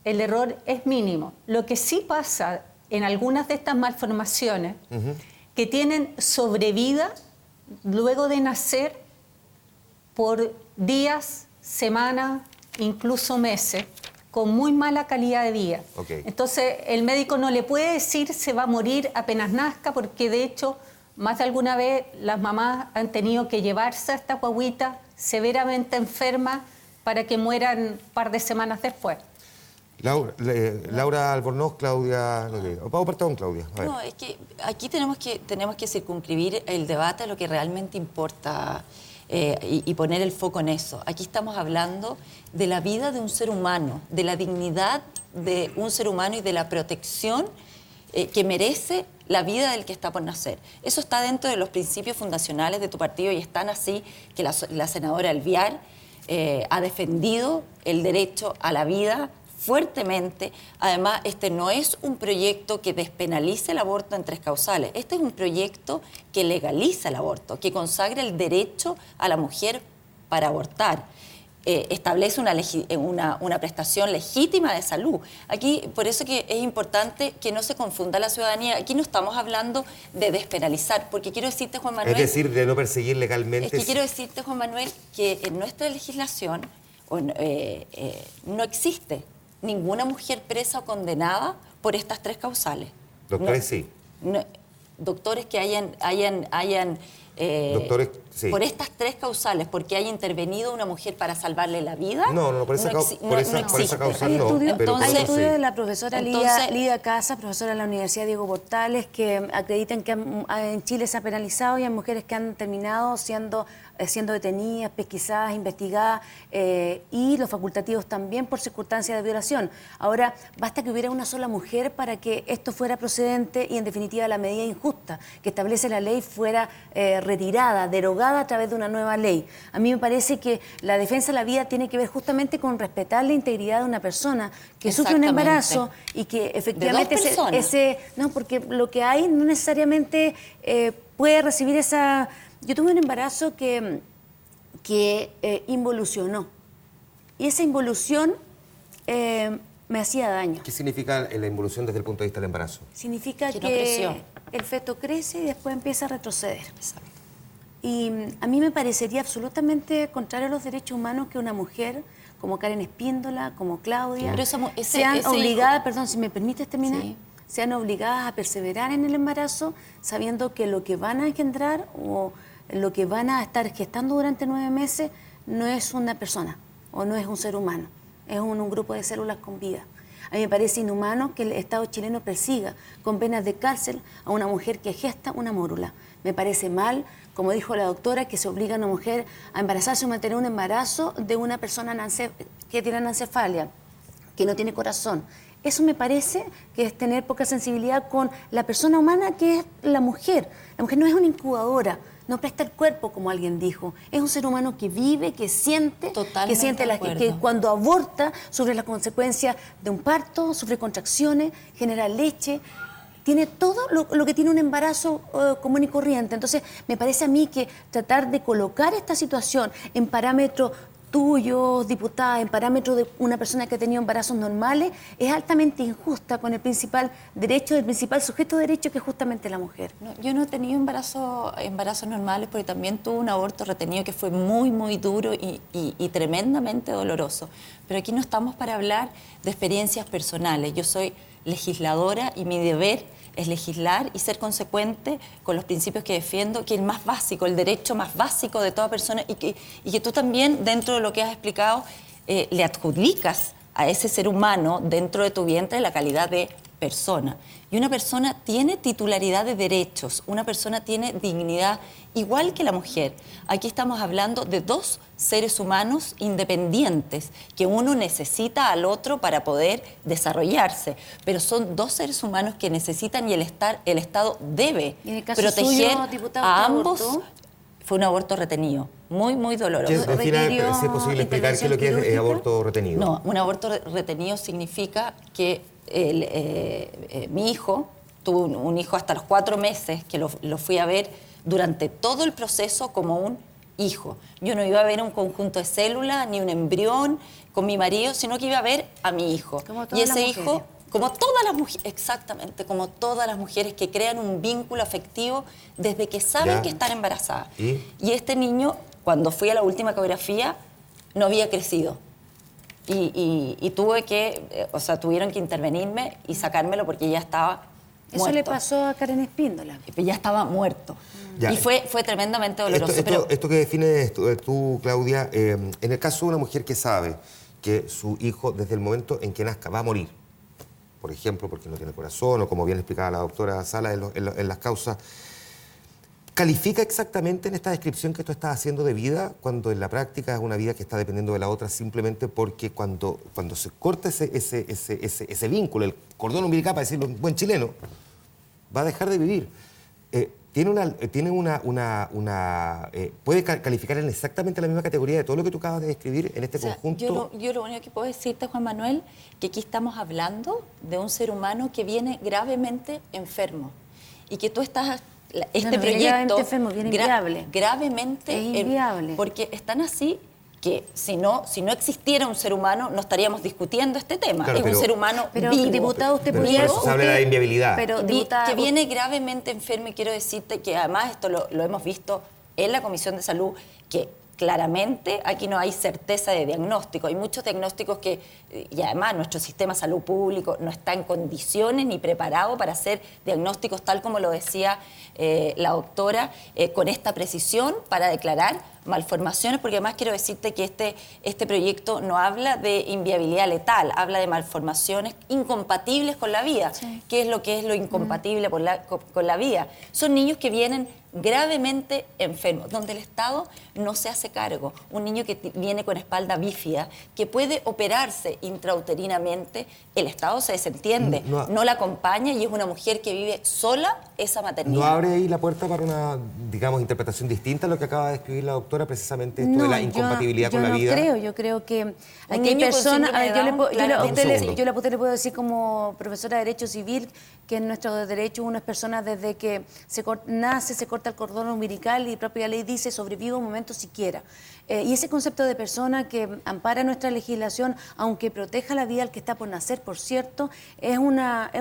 el error es mínimo. Lo que sí pasa en algunas de estas malformaciones, que tienen sobrevida luego de nacer por días, semanas, incluso meses, con muy mala calidad de vida. Entonces, el médico no le puede decir se va a morir apenas nazca, porque de hecho más de alguna vez las mamás han tenido que llevarse a esta guaguita severamente enferma para que mueran un par de semanas después. Laura Albornoz, Claudia... Perdón, Claudia. No, es que aquí tenemos que circunscribir el debate a lo que realmente importa y poner el foco en eso. Aquí estamos hablando de la vida de un ser humano, de la dignidad de un ser humano y de la protección que merece la vida del que está por nacer. Eso está dentro de los principios fundacionales de tu partido y están así que la senadora Alvear ha defendido el derecho a la vida fuertemente. Además, este no es un proyecto que despenalice el aborto en 3 causales. Este es un proyecto que legaliza el aborto, que consagra el derecho a la mujer para abortar. Establece una prestación legítima de salud. Aquí, por eso que es importante que no se confunda la ciudadanía. Aquí no estamos hablando de despenalizar, porque quiero decirte, Juan Manuel... Es decir, de no perseguir legalmente... Es que quiero decirte, Juan Manuel, que en nuestra legislación no existe ninguna mujer presa o condenada por estas 3 causales. Doctores, no, sí. No, doctores que hayan doctores, sí. Por estas 3 causales, porque haya intervenido una mujer para salvarle la vida. No, por esa causa no. Hay estudios de la profesora Lidia Casa, profesora de la Universidad Diego Portales, que acreditan que en Chile se ha penalizado y hay mujeres que han terminado siendo detenidas, pesquisadas, investigadas y los facultativos también por circunstancias de violación. Ahora, basta que hubiera una sola mujer para que esto fuera procedente y en definitiva la medida injusta que establece la ley fuera retirada, derogada a través de una nueva ley. A mí me parece que la defensa de la vida tiene que ver justamente con respetar la integridad de una persona que sufre un embarazo y que efectivamente no, porque lo que hay no necesariamente puede recibir esa... Yo tuve un embarazo que involucionó y esa involución me hacía daño. ¿Qué significa la involución desde el punto de vista del embarazo? Significa que el feto crece y después empieza a retroceder. Exacto. Y a mí me parecería absolutamente contrario a los derechos humanos que una mujer como Karen Espíndola, como Claudia, sean obligadas, perdón, si me permites terminar, sean obligadas a perseverar en el embarazo sabiendo que lo que van a engendrar o lo que van a estar gestando durante 9 meses no es una persona o no es un ser humano, es un grupo de células con vida. A mí me parece inhumano que el Estado chileno persiga con penas de cárcel a una mujer que gesta una mórula. Me parece mal, como dijo la doctora, que se obliga a una mujer a embarazarse o mantener un embarazo de una persona que tiene anencefalia, que no tiene corazón. Eso me parece que es tener poca sensibilidad con la persona humana que es la mujer. La mujer no es una incubadora, no presta el cuerpo, como alguien dijo. Es un ser humano que vive, que siente, que cuando aborta sufre las consecuencias de un parto, sufre contracciones, genera leche, tiene todo lo que tiene un embarazo común y corriente. Entonces, me parece a mí que tratar de colocar esta situación en parámetros tuyos, diputada, en parámetros de una persona que ha tenido embarazos normales, es altamente injusta con el principal derecho, el principal sujeto de derecho, que es justamente la mujer. No, yo no he tenido embarazos normales porque también tuve un aborto retenido que fue muy, muy duro y tremendamente doloroso. Pero aquí no estamos para hablar de experiencias personales. Yo soy legisladora y mi deber es legislar y ser consecuente con los principios que defiendo, que es el más básico, el derecho más básico de toda persona y que tú también, dentro de lo que has explicado, le adjudicas a ese ser humano dentro de tu vientre la calidad de persona. Y una persona tiene titularidad de derechos, una persona tiene dignidad igual que la mujer. Aquí estamos hablando de 2 seres humanos independientes, que uno necesita al otro para poder desarrollarse, pero son 2 seres humanos que necesitan y el Estado debe proteger a ambos. Fue un aborto retenido, muy, muy doloroso. Defina, si es posible explicar qué es lo que es aborto retenido. No, un aborto retenido significa que mi hijo, tuve un hijo hasta los 4 meses, que lo fui a ver durante todo el proceso como un hijo. Yo no iba a ver un conjunto de células, ni un embrión con mi marido, sino que iba a ver a mi hijo. Y ese hijo, como todas las mujeres, exactamente, como todas las mujeres que crean un vínculo afectivo desde que saben que están embarazadas. Y este niño, cuando fui a la última ecografía, no había crecido. Y tuve que, tuvieron que intervenirme y sacármelo porque ya estaba Eso muerto. le pasó a Karen Espíndola. Ya estaba muerto. Ya. Y fue tremendamente doloroso. Esto que defines tú, Claudia, en el caso de una mujer que sabe que su hijo, desde el momento en que nazca, va a morir, por ejemplo, porque no tiene corazón, o como bien explicaba la doctora Sala en las causas, ¿califica exactamente en esta descripción que tú estás haciendo de vida, cuando en la práctica es una vida que está dependiendo de la otra, simplemente porque cuando se corta ese vínculo, el cordón umbilical, para decirlo en buen chileno, va a dejar de vivir? ¿Puede calificar en exactamente la misma categoría de todo lo que tú acabas de describir en este conjunto? Yo lo único que puedo decirte, Juan Manuel, que aquí estamos hablando de un ser humano que viene gravemente enfermo y que tú estás... Este proyecto gravemente enfermo, viene inviable. Gravemente es inviable. Porque están así que si no existiera un ser humano no estaríamos discutiendo este tema. Claro, es un ser humano pero, vivo. Diputado, usted Pero podría... por eso se habla de la inviabilidad. Pero, diputada, que viene gravemente enfermo, y quiero decirte que además esto lo hemos visto en la Comisión de Salud, que claramente aquí no hay certeza de diagnóstico. Hay muchos diagnósticos y además nuestro sistema de salud público no está en condiciones ni preparado para hacer diagnósticos tal como lo decía la doctora, con esta precisión para declarar malformaciones, porque además quiero decirte que este proyecto no habla de inviabilidad letal, habla de malformaciones incompatibles con la vida. Sí. ¿Qué es lo incompatible con la vida? Son niños que vienen gravemente enfermos, donde el Estado no se hace cargo. Un niño que viene con espalda bífida, que puede operarse intrauterinamente, el Estado se desentiende, no la acompaña, y es una mujer que vive sola esa maternidad. ¿No abre ahí la puerta para una, digamos, interpretación distinta a lo que acaba de escribir la doctora, precisamente esto de la incompatibilidad con la vida? Yo creo que aquí hay personas... Yo le puedo decir como profesora de Derecho Civil que en nuestro derecho uno es persona desde que nace, se corta el cordón umbilical y la propia ley dice sobrevive un momento siquiera. Y ese concepto de persona que ampara nuestra legislación, aunque proteja la vida al que está por nacer, por cierto, es una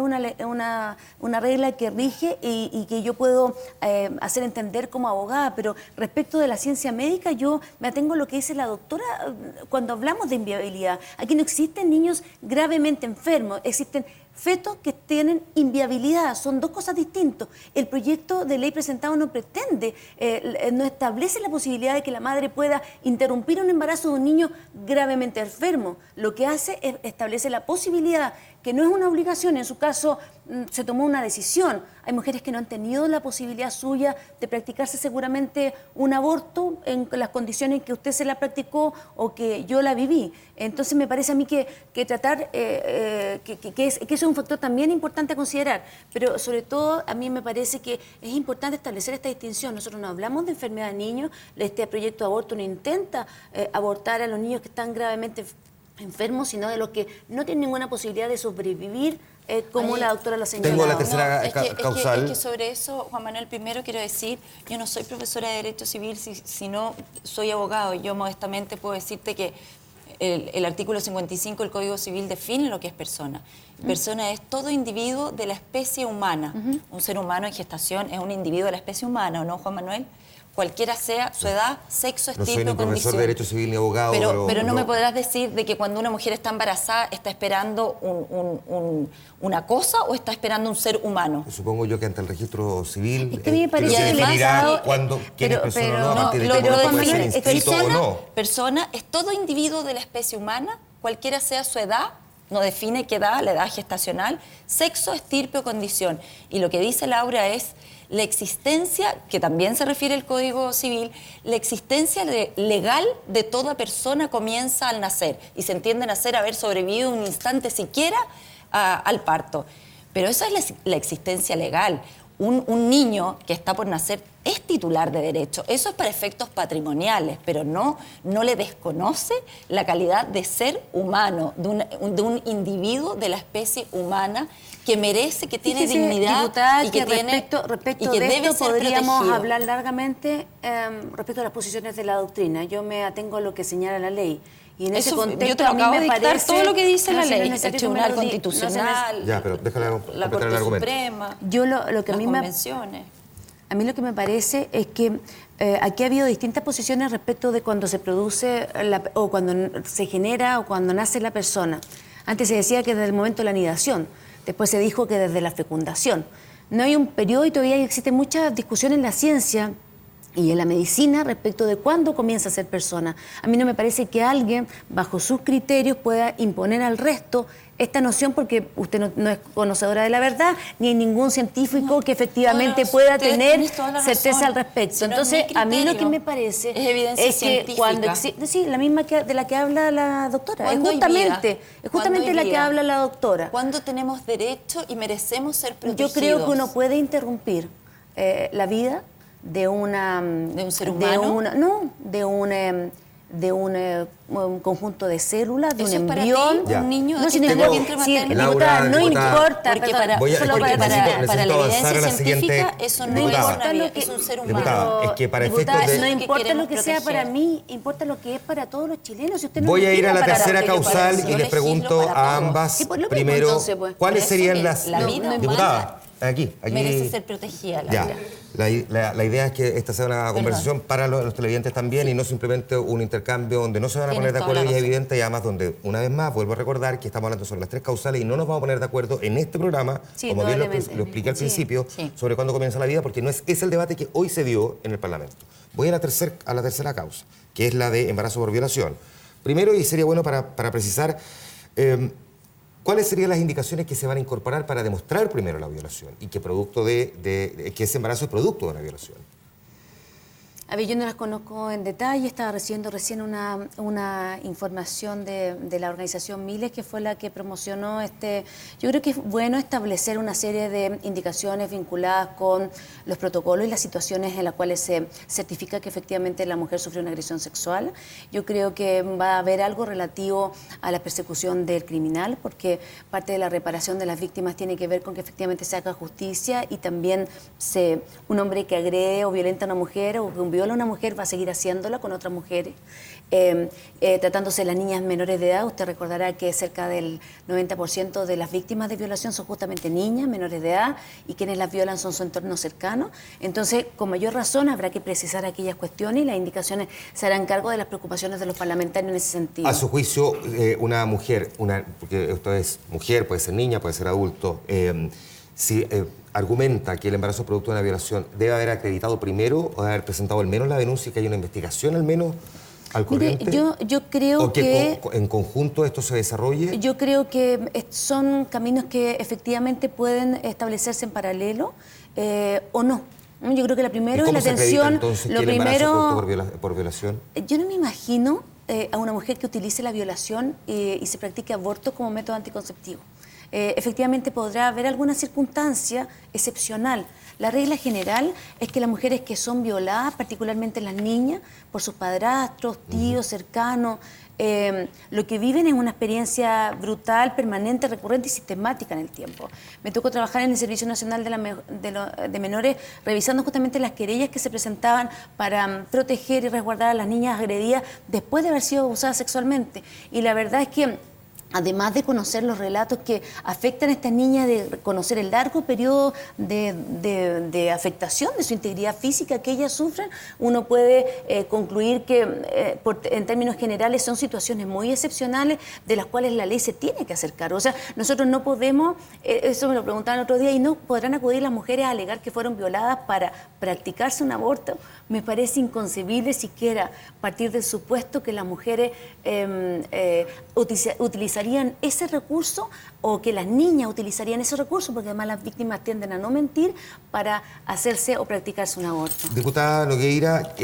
regla que rige y que yo puedo hacer entender como abogada, pero respecto de la ciencia médica yo me atengo a lo que dice la doctora cuando hablamos de inviabilidad. Aquí no existen niños gravemente enfermos, existen fetos que tienen inviabilidad, son dos cosas distintas. El proyecto de ley presentado no pretende, no establece la posibilidad de que la madre pueda interrumpir un embarazo de un niño gravemente enfermo. Lo que hace es establece la posibilidad, que no es una obligación, en su caso se tomó una decisión. Hay mujeres que no han tenido la posibilidad suya de practicarse seguramente un aborto en las condiciones que usted se la practicó o que yo la viví. Entonces me parece a mí que tratar, que eso es un factor también importante a considerar, pero sobre todo a mí me parece que es importante establecer esta distinción. Nosotros no hablamos de enfermedad de niños, este proyecto de aborto no intenta abortar a los niños que están gravemente enfermos, sino de los que no tienen ninguna posibilidad de sobrevivir, como la doctora lo señaló. Tengo la tercera causal. Es que sobre eso, Juan Manuel, primero quiero decir, yo no soy profesora de Derecho Civil, sino soy abogado. Yo modestamente puedo decirte que el artículo 55 del Código Civil define lo que es persona. Persona es todo individuo de la especie humana. Un ser humano en gestación es un individuo de la especie humana, ¿o no, Juan Manuel? Cualquiera sea su edad, sexo, estilo, condición. No soy ni profesor de Derecho Civil ni abogado. Pero no me podrás decir de que cuando una mujer está embarazada está esperando una cosa o está esperando un ser humano. Supongo yo que ante el registro civil es que me parece se definirá quién es persona o no, a partir de qué puede ser inscrito o no. Persona es todo individuo de la especie humana, cualquiera sea su edad, no define qué edad, la edad gestacional, sexo, estirpe o condición. Y lo que dice Laura es la existencia, que también se refiere al Código Civil, la existencia legal de toda persona comienza al nacer, y se entiende nacer haber sobrevivido un instante siquiera al parto. Pero esa es la existencia legal. Un niño que está por nacer es titular de derecho. Eso es para efectos patrimoniales, pero no le desconoce la calidad de ser humano, de un individuo de la especie humana que merece, que tiene dignidad, diputada, y que respecto y que de debe esto ser podríamos protegido. hablar largamente respecto a las posiciones de la doctrina. Yo me atengo a lo que señala la ley. Y en ese contexto, yo te lo acabo de dictar parece, todo lo que dice la ley, no el Tribunal Constitucional, ya, pero déjala la completar el Corte argumento. Suprema, yo lo que las convenciones. A mí lo que me parece es que aquí ha habido distintas posiciones respecto de cuando se produce o cuando se genera o cuando nace la persona. Antes se decía que desde el momento de la anidación, después se dijo que desde la fecundación. No hay un periodo y todavía existe mucha discusión en la ciencia y en la medicina respecto de cuándo comienza a ser persona. A mí no me parece que alguien, bajo sus criterios, pueda imponer al resto esta noción, porque usted no es conocedora de la verdad, ni hay ningún científico que efectivamente pueda tener certeza al respecto. Entonces, a mí lo que me parece es evidencia que cuando existe, sí, la misma de la que habla la doctora, es justamente la que habla la doctora. ¿Cuándo tenemos derecho y merecemos ser protegidos? Yo creo que uno puede interrumpir la vida de un ser humano, de un conjunto de células, de un embrión. Un niño no, que está en el vientre materno. No importa, porque para la evidencia científica eso no es una vida, es un ser humano. Es que para efectos de... No importa lo que sea para mí, importa lo que es para todos los chilenos. Si usted no voy a ir a la tercera causal y les pregunto a ambas, primero, ¿cuáles serían las... Diputada, aquí. Merece ser protegida la vida. La idea es que esta sea una conversación para los televidentes también y no simplemente un intercambio donde no se van a poner de acuerdo y es evidente, y además donde, una vez más, vuelvo a recordar que estamos hablando sobre las tres causales y no nos vamos a poner de acuerdo en este programa, como bien lo expliqué al principio, sobre cuándo comienza la vida, porque no es el debate que hoy se dio en el Parlamento. Voy a la tercera causa, que es la de embarazo por violación. Primero, y sería bueno para precisar... ¿cuáles serían las indicaciones que se van a incorporar para demostrar primero la violación y que que ese embarazo es producto de una violación? A ver, yo no las conozco en detalle, estaba recibiendo recién una información de la organización Miles, que fue la que promocionó Yo creo que es bueno establecer una serie de indicaciones vinculadas con los protocolos y las situaciones en las cuales se certifica que efectivamente la mujer sufrió una agresión sexual. Yo creo que va a haber algo relativo a la persecución del criminal, porque parte de la reparación de las víctimas tiene que ver con que efectivamente se haga justicia y también un hombre que agrede o violenta a una mujer o que viola a una mujer va a seguir haciéndola con otras mujeres. Tratándose de las niñas menores de edad, usted recordará que cerca del 90% de las víctimas de violación son justamente niñas menores de edad y quienes las violan son su entorno cercano. Entonces, con mayor razón, habrá que precisar aquellas cuestiones y las indicaciones se harán cargo de las preocupaciones de los parlamentarios en ese sentido. A su juicio, una mujer, porque esto es mujer, puede ser niña, puede ser adulto, si argumenta que el embarazo es producto de una violación, ¿debe haber acreditado primero o haber presentado al menos la denuncia y que hay una investigación al menos al corriente? Mire, yo creo ¿O que en conjunto esto se desarrolle? Yo creo que son caminos que efectivamente pueden establecerse en paralelo o no. Yo creo que la primero es la atención. Entonces, lo primero por violación. Yo no me imagino a una mujer que utilice la violación y se practique aborto como método anticonceptivo. Efectivamente podrá haber alguna circunstancia excepcional. La regla general es que las mujeres que son violadas, particularmente las niñas, por sus padrastros, tíos, cercanos, lo que viven es una experiencia brutal, permanente, recurrente y sistemática en el tiempo. Me tocó trabajar en el Servicio Nacional de Menores revisando justamente las querellas que se presentaban para proteger y resguardar a las niñas agredidas después de haber sido abusadas sexualmente. Y la verdad es que además de conocer los relatos que afectan a estas niñas, de conocer el largo periodo de afectación de su integridad física que ellas sufren, uno puede concluir que en términos generales son situaciones muy excepcionales de las cuales la ley se tiene que hacer cargo. O sea, nosotros no podemos, eso me lo preguntaban el otro día, y no podrán acudir las mujeres a alegar que fueron violadas para practicarse un aborto. Me parece inconcebible siquiera partir del supuesto que las mujeres utilizarían ese recurso o que las niñas utilizarían ese recurso, porque además las víctimas tienden a no mentir para hacerse o practicarse un aborto. Diputada Nogueira,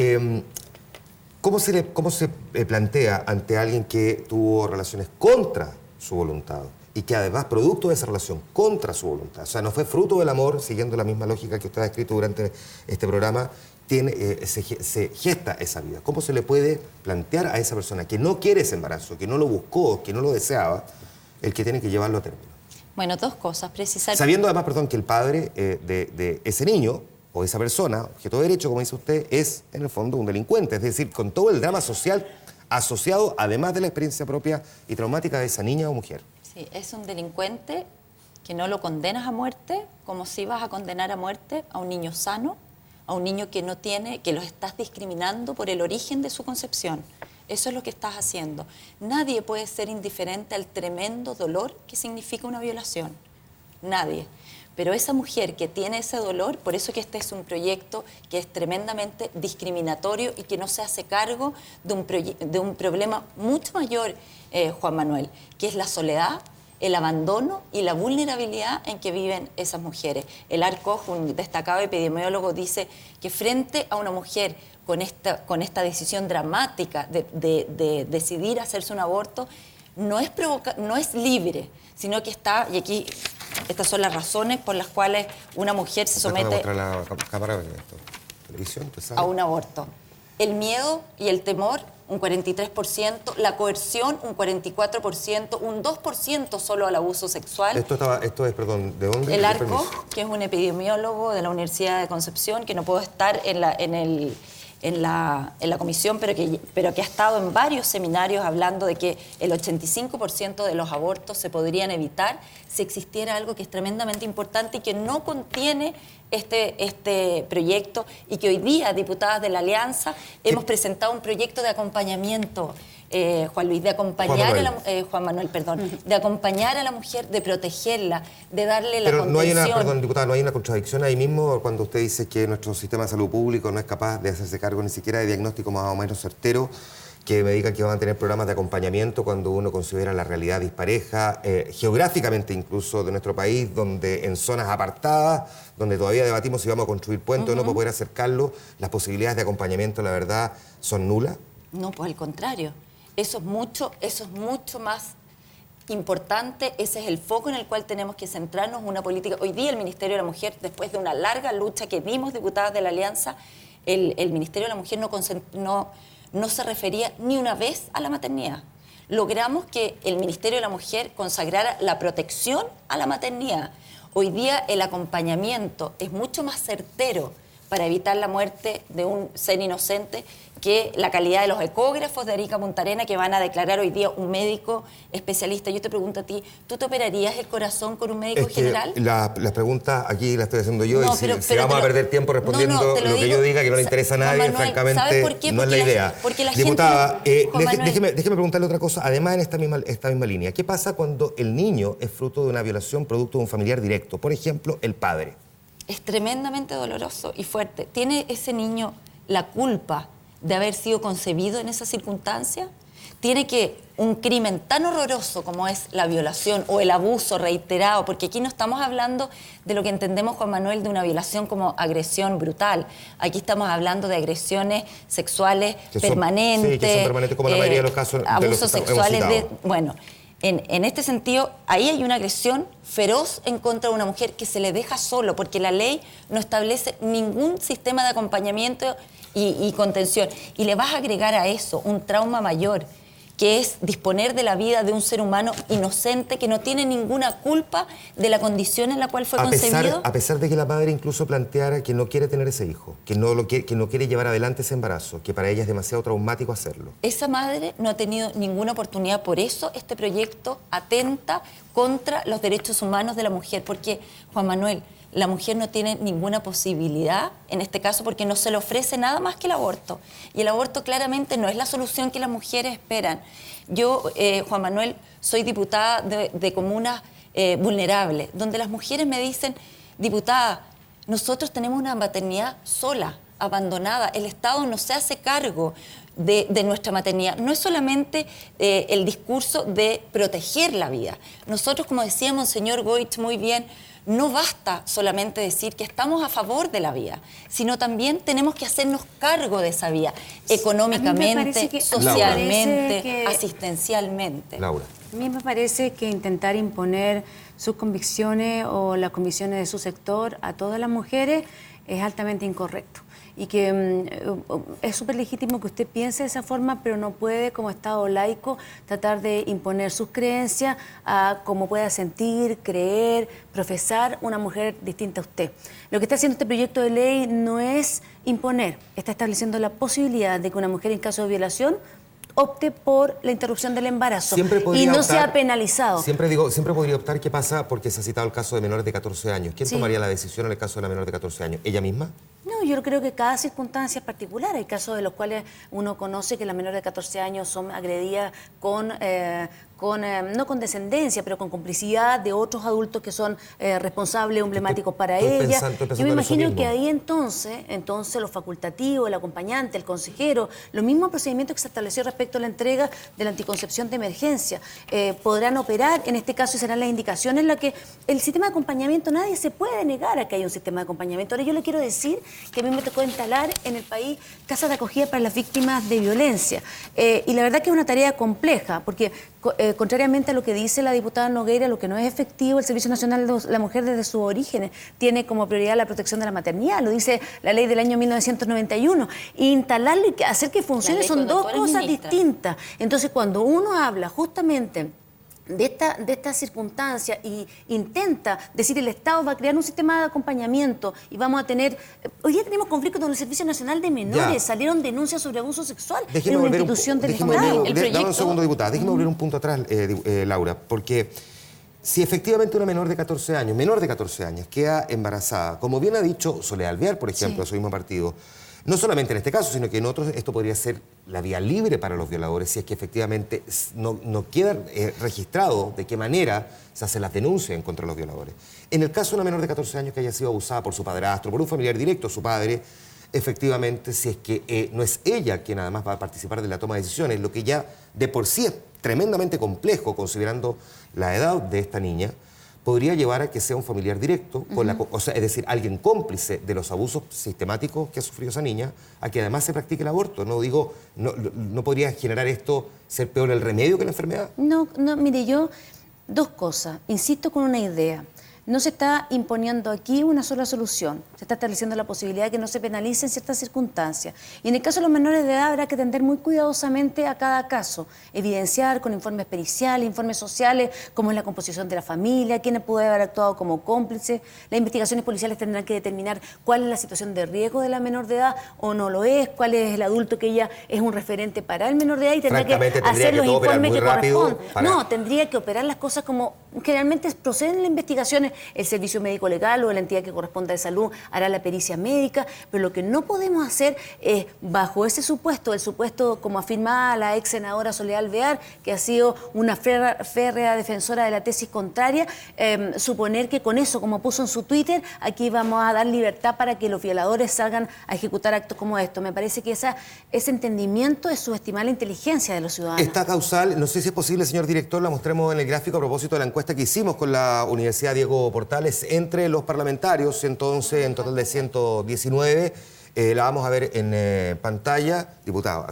¿cómo se plantea ante alguien que tuvo relaciones contra su voluntad y que además producto de esa relación contra su voluntad, o sea, no fue fruto del amor, siguiendo la misma lógica que usted ha escrito durante este programa, se gesta esa vida? ¿Cómo se le puede plantear a esa persona que no quiere ese embarazo, que no lo buscó, que no lo deseaba, el que tiene que llevarlo a término? Bueno, dos cosas. Precisar... Sabiendo además, perdón, que el padre de ese niño o esa persona, objeto de derecho, como dice usted, es en el fondo un delincuente. Es decir, con todo el drama social asociado, además de la experiencia propia y traumática de esa niña o mujer. Sí, es un delincuente que no lo condenas a muerte, como si vas a condenar a muerte a un niño sano, a un niño que no tiene, que los estás discriminando por el origen de su concepción. Eso es lo que estás haciendo. Nadie puede ser indiferente al tremendo dolor que significa una violación. Nadie. Pero esa mujer que tiene ese dolor, por eso que este es un proyecto que es tremendamente discriminatorio y que no se hace cargo de un problema mucho mayor, Juan Manuel, que es la soledad, el abandono y la vulnerabilidad en que viven esas mujeres. El ARCOG, un destacado epidemiólogo, dice que frente a una mujer con esta decisión dramática de decidir hacerse un aborto, no es libre, sino que está, y aquí estas son las razones por las cuales una mujer se somete a un aborto. El miedo y el temor, un 43%, la coerción, un 44%, un 2% solo al abuso sexual. Esto es, perdón, ¿de dónde? El ARCO, que es un epidemiólogo de la Universidad de Concepción, que no puedo estar en la comisión, pero que ha estado en varios seminarios hablando de que el 85% de los abortos se podrían evitar si existiera algo que es tremendamente importante y que no contiene este proyecto, y que hoy día, diputadas de la Alianza, hemos presentado un proyecto de acompañamiento, Juan Luis, de acompañar Juan Manuel, perdón, de acompañar a la mujer, de protegerla, de darle la contención. Perdón, diputada, ¿no hay una contradicción ahí mismo cuando usted dice que nuestro sistema de salud público no es capaz de hacerse cargo ni siquiera de diagnóstico más o menos certero, que me digan que van a tener programas de acompañamiento cuando uno considera la realidad dispareja, geográficamente incluso de nuestro país, donde en zonas apartadas, donde todavía debatimos si vamos a construir puentes o no para poder acercarlo, las posibilidades de acompañamiento, la verdad, son nulas? No, pues al contrario. Eso es mucho más importante, ese es el foco en el cual tenemos que centrarnos, una política. Hoy día el Ministerio de la Mujer, después de una larga lucha que dimos diputadas de la Alianza, el Ministerio de la Mujer no se refería ni una vez a la maternidad. Logramos que el Ministerio de la Mujer consagrara la protección a la maternidad. Hoy día el acompañamiento es mucho más certero para evitar la muerte de un ser inocente que la calidad de los ecógrafos de Arica Punta Arenas que van a declarar hoy día un médico especialista. Yo te pregunto a ti, ¿tú te operarías el corazón con un médico general? Las preguntas aquí las estoy haciendo yo, y si vamos a perder tiempo respondiendo lo que yo diga, que no le interesa a nadie, Manuel, francamente por qué? No es la idea. Diputada, déjeme preguntarle otra cosa, además en esta misma línea. ¿Qué pasa cuando el niño es fruto de una violación producto de un familiar directo? Por ejemplo, el padre. Es tremendamente doloroso y fuerte. ¿Tiene ese niño la culpa de haber sido concebido en esa circunstancia? ¿Tiene que un crimen tan horroroso como es la violación o el abuso reiterado, porque aquí no estamos hablando de lo que entendemos, Juan Manuel, de una violación como agresión brutal? Aquí estamos hablando de agresiones sexuales permanentes. Sí, que son permanentes como la mayoría de los casos. Abusos sexuales. Bueno, en este sentido, ahí hay una agresión feroz en contra de una mujer que se le deja solo, porque la ley no establece ningún sistema de acompañamiento y contención. Y le vas a agregar a eso un trauma mayor, que es disponer de la vida de un ser humano inocente que no tiene ninguna culpa de la condición en la cual fue concebido. A pesar de que la madre incluso planteara que no quiere tener ese hijo, que no quiere llevar adelante ese embarazo, que para ella es demasiado traumático hacerlo. Esa madre no ha tenido ninguna oportunidad, por eso este proyecto atenta contra los derechos humanos de la mujer, porque, Juan Manuel, la mujer no tiene ninguna posibilidad, en este caso, porque no se le ofrece nada más que el aborto. Y el aborto claramente no es la solución que las mujeres esperan. Yo, Juan Manuel, soy diputada de comunas vulnerables, donde las mujeres me dicen, diputada, nosotros tenemos una maternidad sola, abandonada, el Estado no se hace cargo de nuestra maternidad. No es solamente el discurso de proteger la vida. Nosotros, como decía Monseñor Goich muy bien, no basta solamente decir que estamos a favor de la vida, sino también tenemos que hacernos cargo de esa vida, económicamente, socialmente, asistencialmente. Laura. A mí me parece que intentar imponer sus convicciones o las convicciones de su sector a todas las mujeres es altamente incorrecto. Y que es súper legítimo que usted piense de esa forma, pero no puede, como Estado laico, tratar de imponer sus creencias a cómo pueda sentir, creer, profesar una mujer distinta a usted. Lo que está haciendo este proyecto de ley no es imponer, está estableciendo la posibilidad de que una mujer en caso de violación opte por la interrupción del embarazo y no sea penalizado. Siempre podría optar. ¿Qué pasa? Porque se ha citado el caso de menores de 14 años. ¿Quién tomaría la decisión en el caso de la menor de 14 años? ¿Ella misma? No, yo creo que cada circunstancia es particular. Hay casos de los cuales uno conoce que las menores de 14 años son agredidas con no con descendencia, pero con complicidad de otros adultos que son responsables emblemáticos para estoy ella. pensando Yo me en eso imagino mismo. que ahí entonces los facultativos, el acompañante, el consejero, los mismos procedimientos que se estableció respecto a la entrega de la anticoncepción de emergencia, podrán operar, en este caso serán las indicaciones en las que el sistema de acompañamiento, nadie se puede negar a que hay un sistema de acompañamiento. Ahora yo le quiero decir que a mí me tocó instalar en el país casas de acogida para las víctimas de violencia. Y la verdad que es una tarea compleja, porque contrariamente a lo que dice la diputada Nogueira, lo que no es efectivo, el Servicio Nacional de la Mujer desde sus orígenes tiene como prioridad la protección de la maternidad, lo dice la ley del año 1991. E instalarlo y hacer que funcione son dos cosas distintas. Entonces, cuando uno habla justamente de esta circunstancia y intenta decir el Estado va a crear un sistema de acompañamiento y vamos a tener... Hoy día tenemos conflictos con el Servicio Nacional de Menores, salieron denuncias sobre abuso sexual en una institución del Estado. Dame un segundo, diputada, déjeme volver un punto atrás, Laura, porque si efectivamente una menor de 14 años queda embarazada, como bien ha dicho Soledad Alvear, por ejemplo, de su mismo partido, no solamente en este caso, sino que en otros esto podría ser la vía libre para los violadores si es que efectivamente no queda registrado de qué manera se hacen las denuncias en contra de los violadores. En el caso de una menor de 14 años que haya sido abusada por su padrastro, por un familiar directo, su padre, efectivamente, si es que no es ella quien además va a participar de la toma de decisiones, lo que ya de por sí es tremendamente complejo considerando la edad de esta niña, podría llevar a que sea un familiar directo, o sea, es decir, alguien cómplice de los abusos sistemáticos que ha sufrido esa niña, a que además se practique el aborto. No podría generar esto ser peor el remedio que la enfermedad. No, mire, yo, dos cosas. Insisto con una idea. No se está imponiendo aquí una sola solución. Se está estableciendo la posibilidad de que no se penalicen ciertas circunstancias. Y en el caso de los menores de edad habrá que atender muy cuidadosamente a cada caso. Evidenciar con informes periciales, informes sociales, cómo es la composición de la familia, quiénes puede haber actuado como cómplices. Las investigaciones policiales tendrán que determinar cuál es la situación de riesgo de la menor de edad o no lo es, cuál es el adulto que ella es un referente para el menor de edad y tendrá que hacer los informes que corresponden. No, tendría que operar las cosas como generalmente proceden las investigaciones. El servicio médico legal o la entidad que corresponda de salud hará la pericia médica, pero lo que no podemos hacer es, bajo ese supuesto, el supuesto como afirmaba la ex senadora Soledad Alvear, que ha sido una férrea defensora de la tesis contraria, suponer que con eso, como puso en su Twitter, aquí vamos a dar libertad para que los violadores salgan a ejecutar actos como estos. Me parece que ese entendimiento es subestimar la inteligencia de los ciudadanos. Esta causal, no sé si es posible, señor director, la mostremos en el gráfico a propósito de la encuesta que hicimos con la Universidad Diego Portales entre los parlamentarios, 111 en total de 119. La vamos a ver en pantalla. Diputado,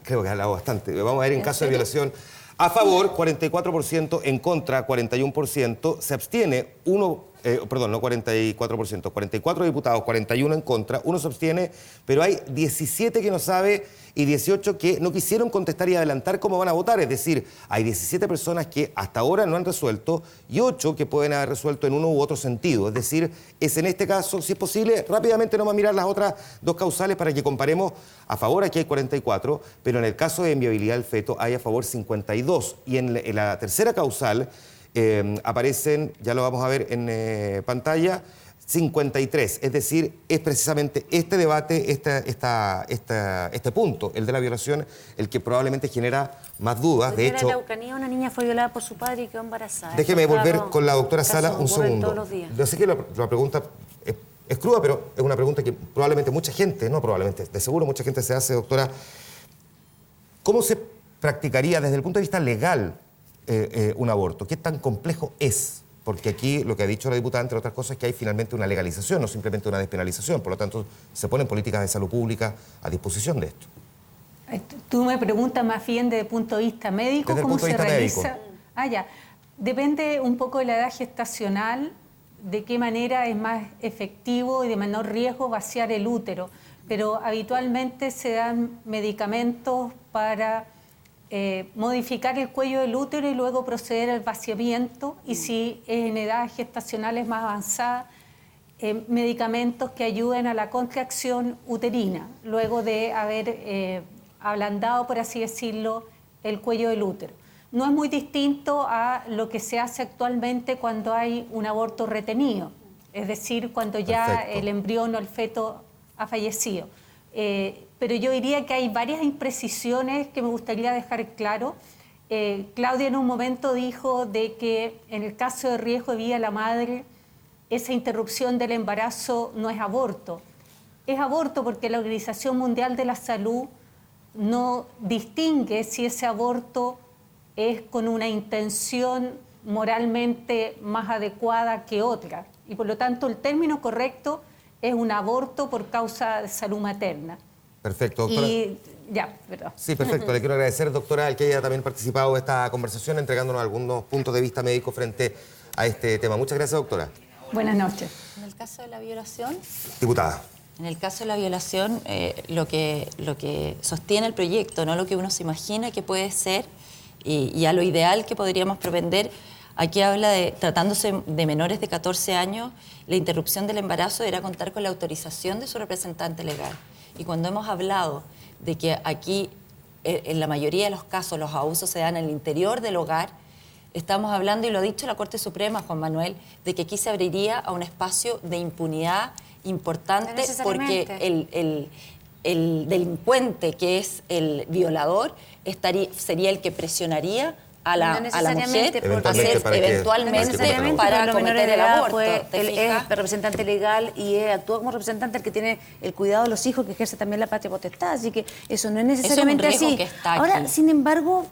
creo que ha hablado bastante. Vamos a ver en caso de violación. A favor, 44%, en contra, 41%, se abstiene no 44%, 44 diputados, 41 en contra, uno se abstiene, pero hay 17 que no sabe y 18 que no quisieron contestar y adelantar cómo van a votar. Es decir, hay 17 personas que hasta ahora no han resuelto y 8 que pueden haber resuelto en uno u otro sentido. Es decir, es en este caso, si es posible, rápidamente no vamos a mirar las otras dos causales para que comparemos. A favor aquí hay 44, pero en el caso de inviabilidad del feto hay a favor 52. Y en la tercera causal aparecen, ya lo vamos a ver en pantalla, 53, es decir, es precisamente este debate, este punto, el de la violación, el que probablemente genera más dudas. De hecho, en la Araucanía una niña fue violada por su padre y quedó embarazada. Déjeme volver con la doctora Sala un segundo. Todos los días. Yo sé que la pregunta es cruda, pero es una pregunta que probablemente mucha gente, no probablemente, de seguro mucha gente se hace, doctora. ¿Cómo se practicaría desde el punto de vista legal un aborto? ¿Qué tan complejo es? Porque aquí lo que ha dicho la diputada, entre otras cosas, es que hay finalmente una legalización, no simplemente una despenalización. Por lo tanto, se ponen políticas de salud pública a disposición de esto. Tú me preguntas más bien desde el punto de vista médico, desde ¿cómo el punto se de realiza? vista Ya. Depende un poco de la edad gestacional, de qué manera es más efectivo y de menor riesgo vaciar el útero. Pero habitualmente se dan medicamentos para modificar el cuello del útero y luego proceder al vaciamiento, y si es en edades gestacionales más avanzadas, medicamentos que ayuden a la contracción uterina, luego de haber ablandado, por así decirlo, el cuello del útero. No es muy distinto a lo que se hace actualmente cuando hay un aborto retenido, es decir, cuando ya Perfecto. el embrión o el feto ha fallecido. Pero yo diría que hay varias imprecisiones que me gustaría dejar claro. Claudia en un momento dijo de que en el caso de riesgo de vida de la madre, esa interrupción del embarazo no es aborto. Es aborto porque la Organización Mundial de la Salud no distingue si ese aborto es con una intención moralmente más adecuada que otra. Y por lo tanto el término correcto es un aborto por causa de salud materna. Perfecto, doctora. Y ya, perdón. Sí, perfecto. Le quiero agradecer, doctora, al que haya también participado de esta conversación, entregándonos algunos puntos de vista médicos frente a este tema. Muchas gracias, doctora. Buenas noches. En el caso de la violación... Diputada. En el caso de la violación, lo que sostiene el proyecto, no lo que uno se imagina que puede ser y a lo ideal que podríamos propender, aquí habla de, tratándose de menores de 14 años, la interrupción del embarazo deberá contar con la autorización de su representante legal. Y cuando hemos hablado de que aquí, en la mayoría de los casos, los abusos se dan en el interior del hogar, estamos hablando, y lo ha dicho la Corte Suprema, Juan Manuel, de que aquí se abriría a un espacio de impunidad importante porque el delincuente, que es el violador, sería el que presionaría a la mujer eventualmente para cometer el aborto. Él es representante legal y actúa como representante el que tiene el cuidado de los hijos, que ejerce también la patria potestad, así que eso no es necesariamente así. Que está ahora, aquí. sin embargo,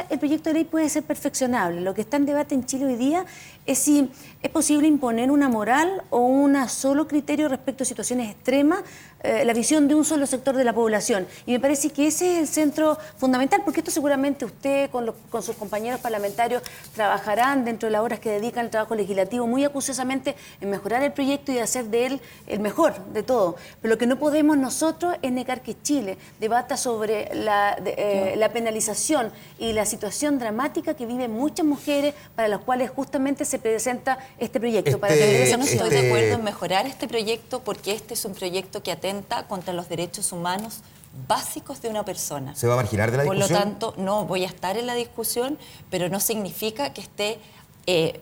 el proyecto de ley puede ser perfeccionable. Lo que está en debate en Chile hoy día es si es posible imponer una moral o un solo criterio respecto a situaciones extremas, la visión de un solo sector de la población. Y me parece que ese es el centro fundamental, porque esto seguramente usted con sus compañeros parlamentarios trabajarán dentro de las horas que dedican al trabajo legislativo muy acuciosamente en mejorar el proyecto y hacer de él el mejor de todo. Pero lo que no podemos nosotros es negar que Chile debata sobre la penalización y la situación dramática que viven muchas mujeres para las cuales justamente se presenta este proyecto. Para que yo no estoy de acuerdo en mejorar este proyecto porque este es un proyecto que atenta contra los derechos humanos básicos de una persona. ¿Se va a marginar de la discusión? Por lo tanto, no voy a estar en la discusión, pero no significa que esté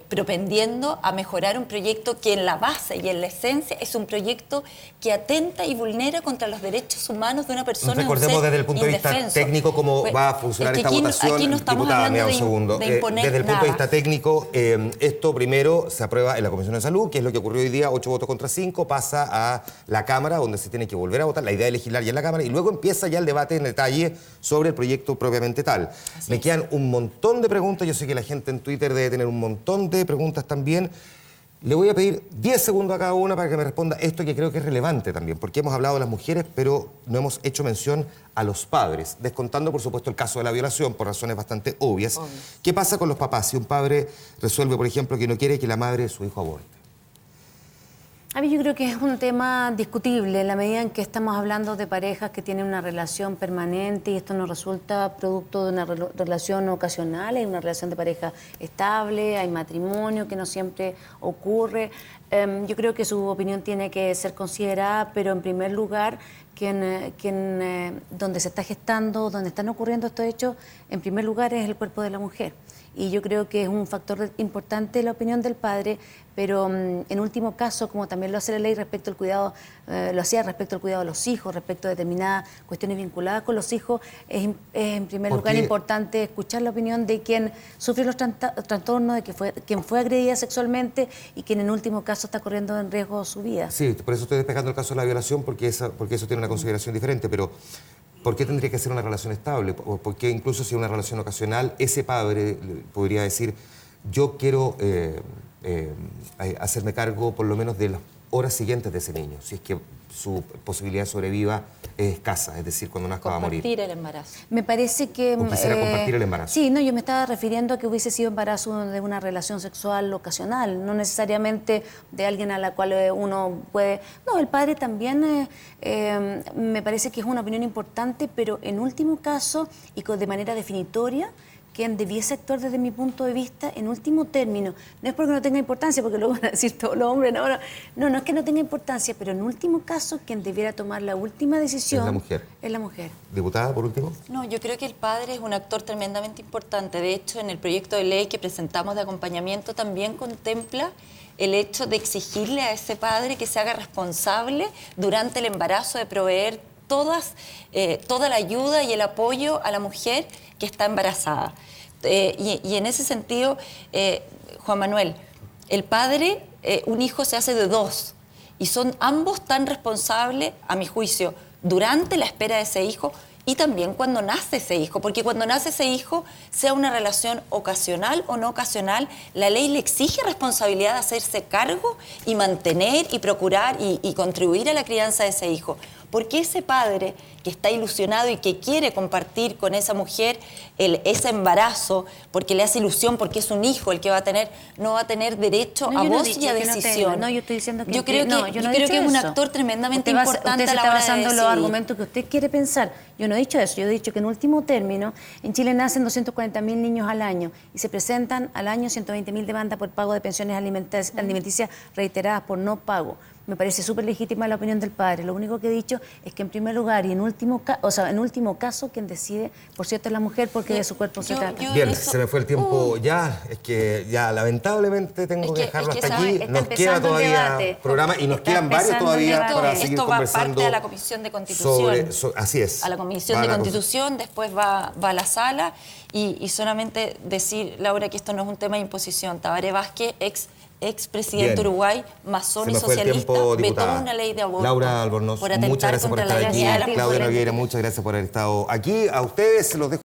propendiendo a mejorar un proyecto que en la base y en la esencia es un proyecto que atenta y vulnera contra los derechos humanos de una persona. Recordemos desde el punto de vista técnico cómo va a funcionar esta votación. Aquí no estamos diputada, hablando un segundo. Desde el punto de vista técnico, esto primero se aprueba en la Comisión de Salud, que es lo que ocurrió hoy día, 8 votos contra 5, pasa a la Cámara, donde se tiene que volver a votar, la idea de legislar ya en la Cámara, y luego empieza ya el debate en detalle sobre el proyecto propiamente tal. Me quedan un montón de preguntas, yo sé que la gente en Twitter debe tener un montón de preguntas también. Le voy a pedir 10 segundos a cada una para que me responda esto que creo que es relevante también, porque hemos hablado de las mujeres, pero no hemos hecho mención a los padres, descontando, por supuesto, el caso de la violación, por razones bastante obvias. ¿Qué pasa con los papás si un padre resuelve, por ejemplo, que no quiere que la madre de su hijo aborte? A mí yo creo que es un tema discutible en la medida en que estamos hablando de parejas que tienen una relación permanente y esto no resulta producto de una relación ocasional, hay una relación de pareja estable, hay matrimonio que no siempre ocurre. Yo creo que su opinión tiene que ser considerada, pero en primer lugar, donde se está gestando, donde están ocurriendo estos hechos, en primer lugar es el cuerpo de la mujer. Y yo creo que es un factor importante la opinión del padre, pero en último caso, como también lo hace la ley respecto al cuidado, lo hacía respecto al cuidado de los hijos, respecto a determinadas cuestiones vinculadas con los hijos, es en primer lugar importante escuchar la opinión de quien sufre los trastornos, de quien fue agredida sexualmente y quien en último caso está corriendo en riesgo su vida. Sí, por eso estoy despejando el caso de la violación, porque eso tiene una consideración diferente, pero ¿por qué tendría que ser una relación estable? ¿Por qué incluso si es una relación ocasional, ese padre podría decir, yo quiero hacerme cargo por lo menos de las horas siguientes de ese niño, si es que su posibilidad de sobreviva es escasa, es decir, cuando nazca va a morir? Compartir el embarazo. Me parece que... ¿O quisiera compartir el embarazo? Sí, no, yo me estaba refiriendo a que hubiese sido embarazo de una relación sexual ocasional, no necesariamente de alguien a la cual uno puede... No, el padre también me parece que es una opinión importante, pero en último caso y de manera definitoria, quien debiese actuar desde mi punto de vista en último término. No es porque no tenga importancia, porque luego van a decir todos los hombres, no es que no tenga importancia, pero en último caso quien debiera tomar la última decisión... Es la mujer. Es la mujer. Diputada, por último. No, yo creo que el padre es un actor tremendamente importante. De hecho, en el proyecto de ley que presentamos de acompañamiento también contempla el hecho de exigirle a ese padre que se haga responsable durante el embarazo de proveer toda la ayuda y el apoyo a la mujer que está embarazada. Y en ese sentido, Juan Manuel, el padre, un hijo se hace de dos, y son ambos tan responsables, a mi juicio, durante la espera de ese hijo y también cuando nace ese hijo, porque cuando nace ese hijo, sea una relación ocasional o no ocasional, la ley le exige responsabilidad de hacerse cargo y mantener y procurar y contribuir a la crianza de ese hijo. Porque ese padre que está ilusionado y que quiere compartir con esa mujer ese embarazo, porque le hace ilusión, porque es un hijo el que va a tener, no va a tener derecho a voz y a decisión. No, yo estoy diciendo que yo creo que es un actor tremendamente importante usted a la está hora basando de los decidir. argumentos que usted quiere pensar. Yo no he dicho eso. Yo he dicho que en último término, en Chile nacen 240.000 niños al año y se presentan al año 120.000 demandas por pago de pensiones alimenticias reiteradas por no pago. Me parece súper legítima la opinión del padre. Lo único que he dicho es que en primer lugar y en último caso quien decide, por cierto, es la mujer, porque de su cuerpo se trata. Bien, se me fue el tiempo ya. Es que ya lamentablemente tengo que dejarlo hasta aquí. Nos queda todavía programa y nos quedan varios todavía para seguir conversando. Esto va parte a la Comisión de Constitución. Así es. A la Comisión de Constitución, después va a la sala y solamente decir, Laura, que esto no es un tema de imposición. Tabaré Vázquez, expresidente Uruguay, masón y socialista, vetó una ley de aborto. Laura Albornoz, por atentar muchas gracias por contra estar la aquí. dignidad de la Claudia mujer. Nogueira, muchas gracias por haber estado aquí. A ustedes los dejo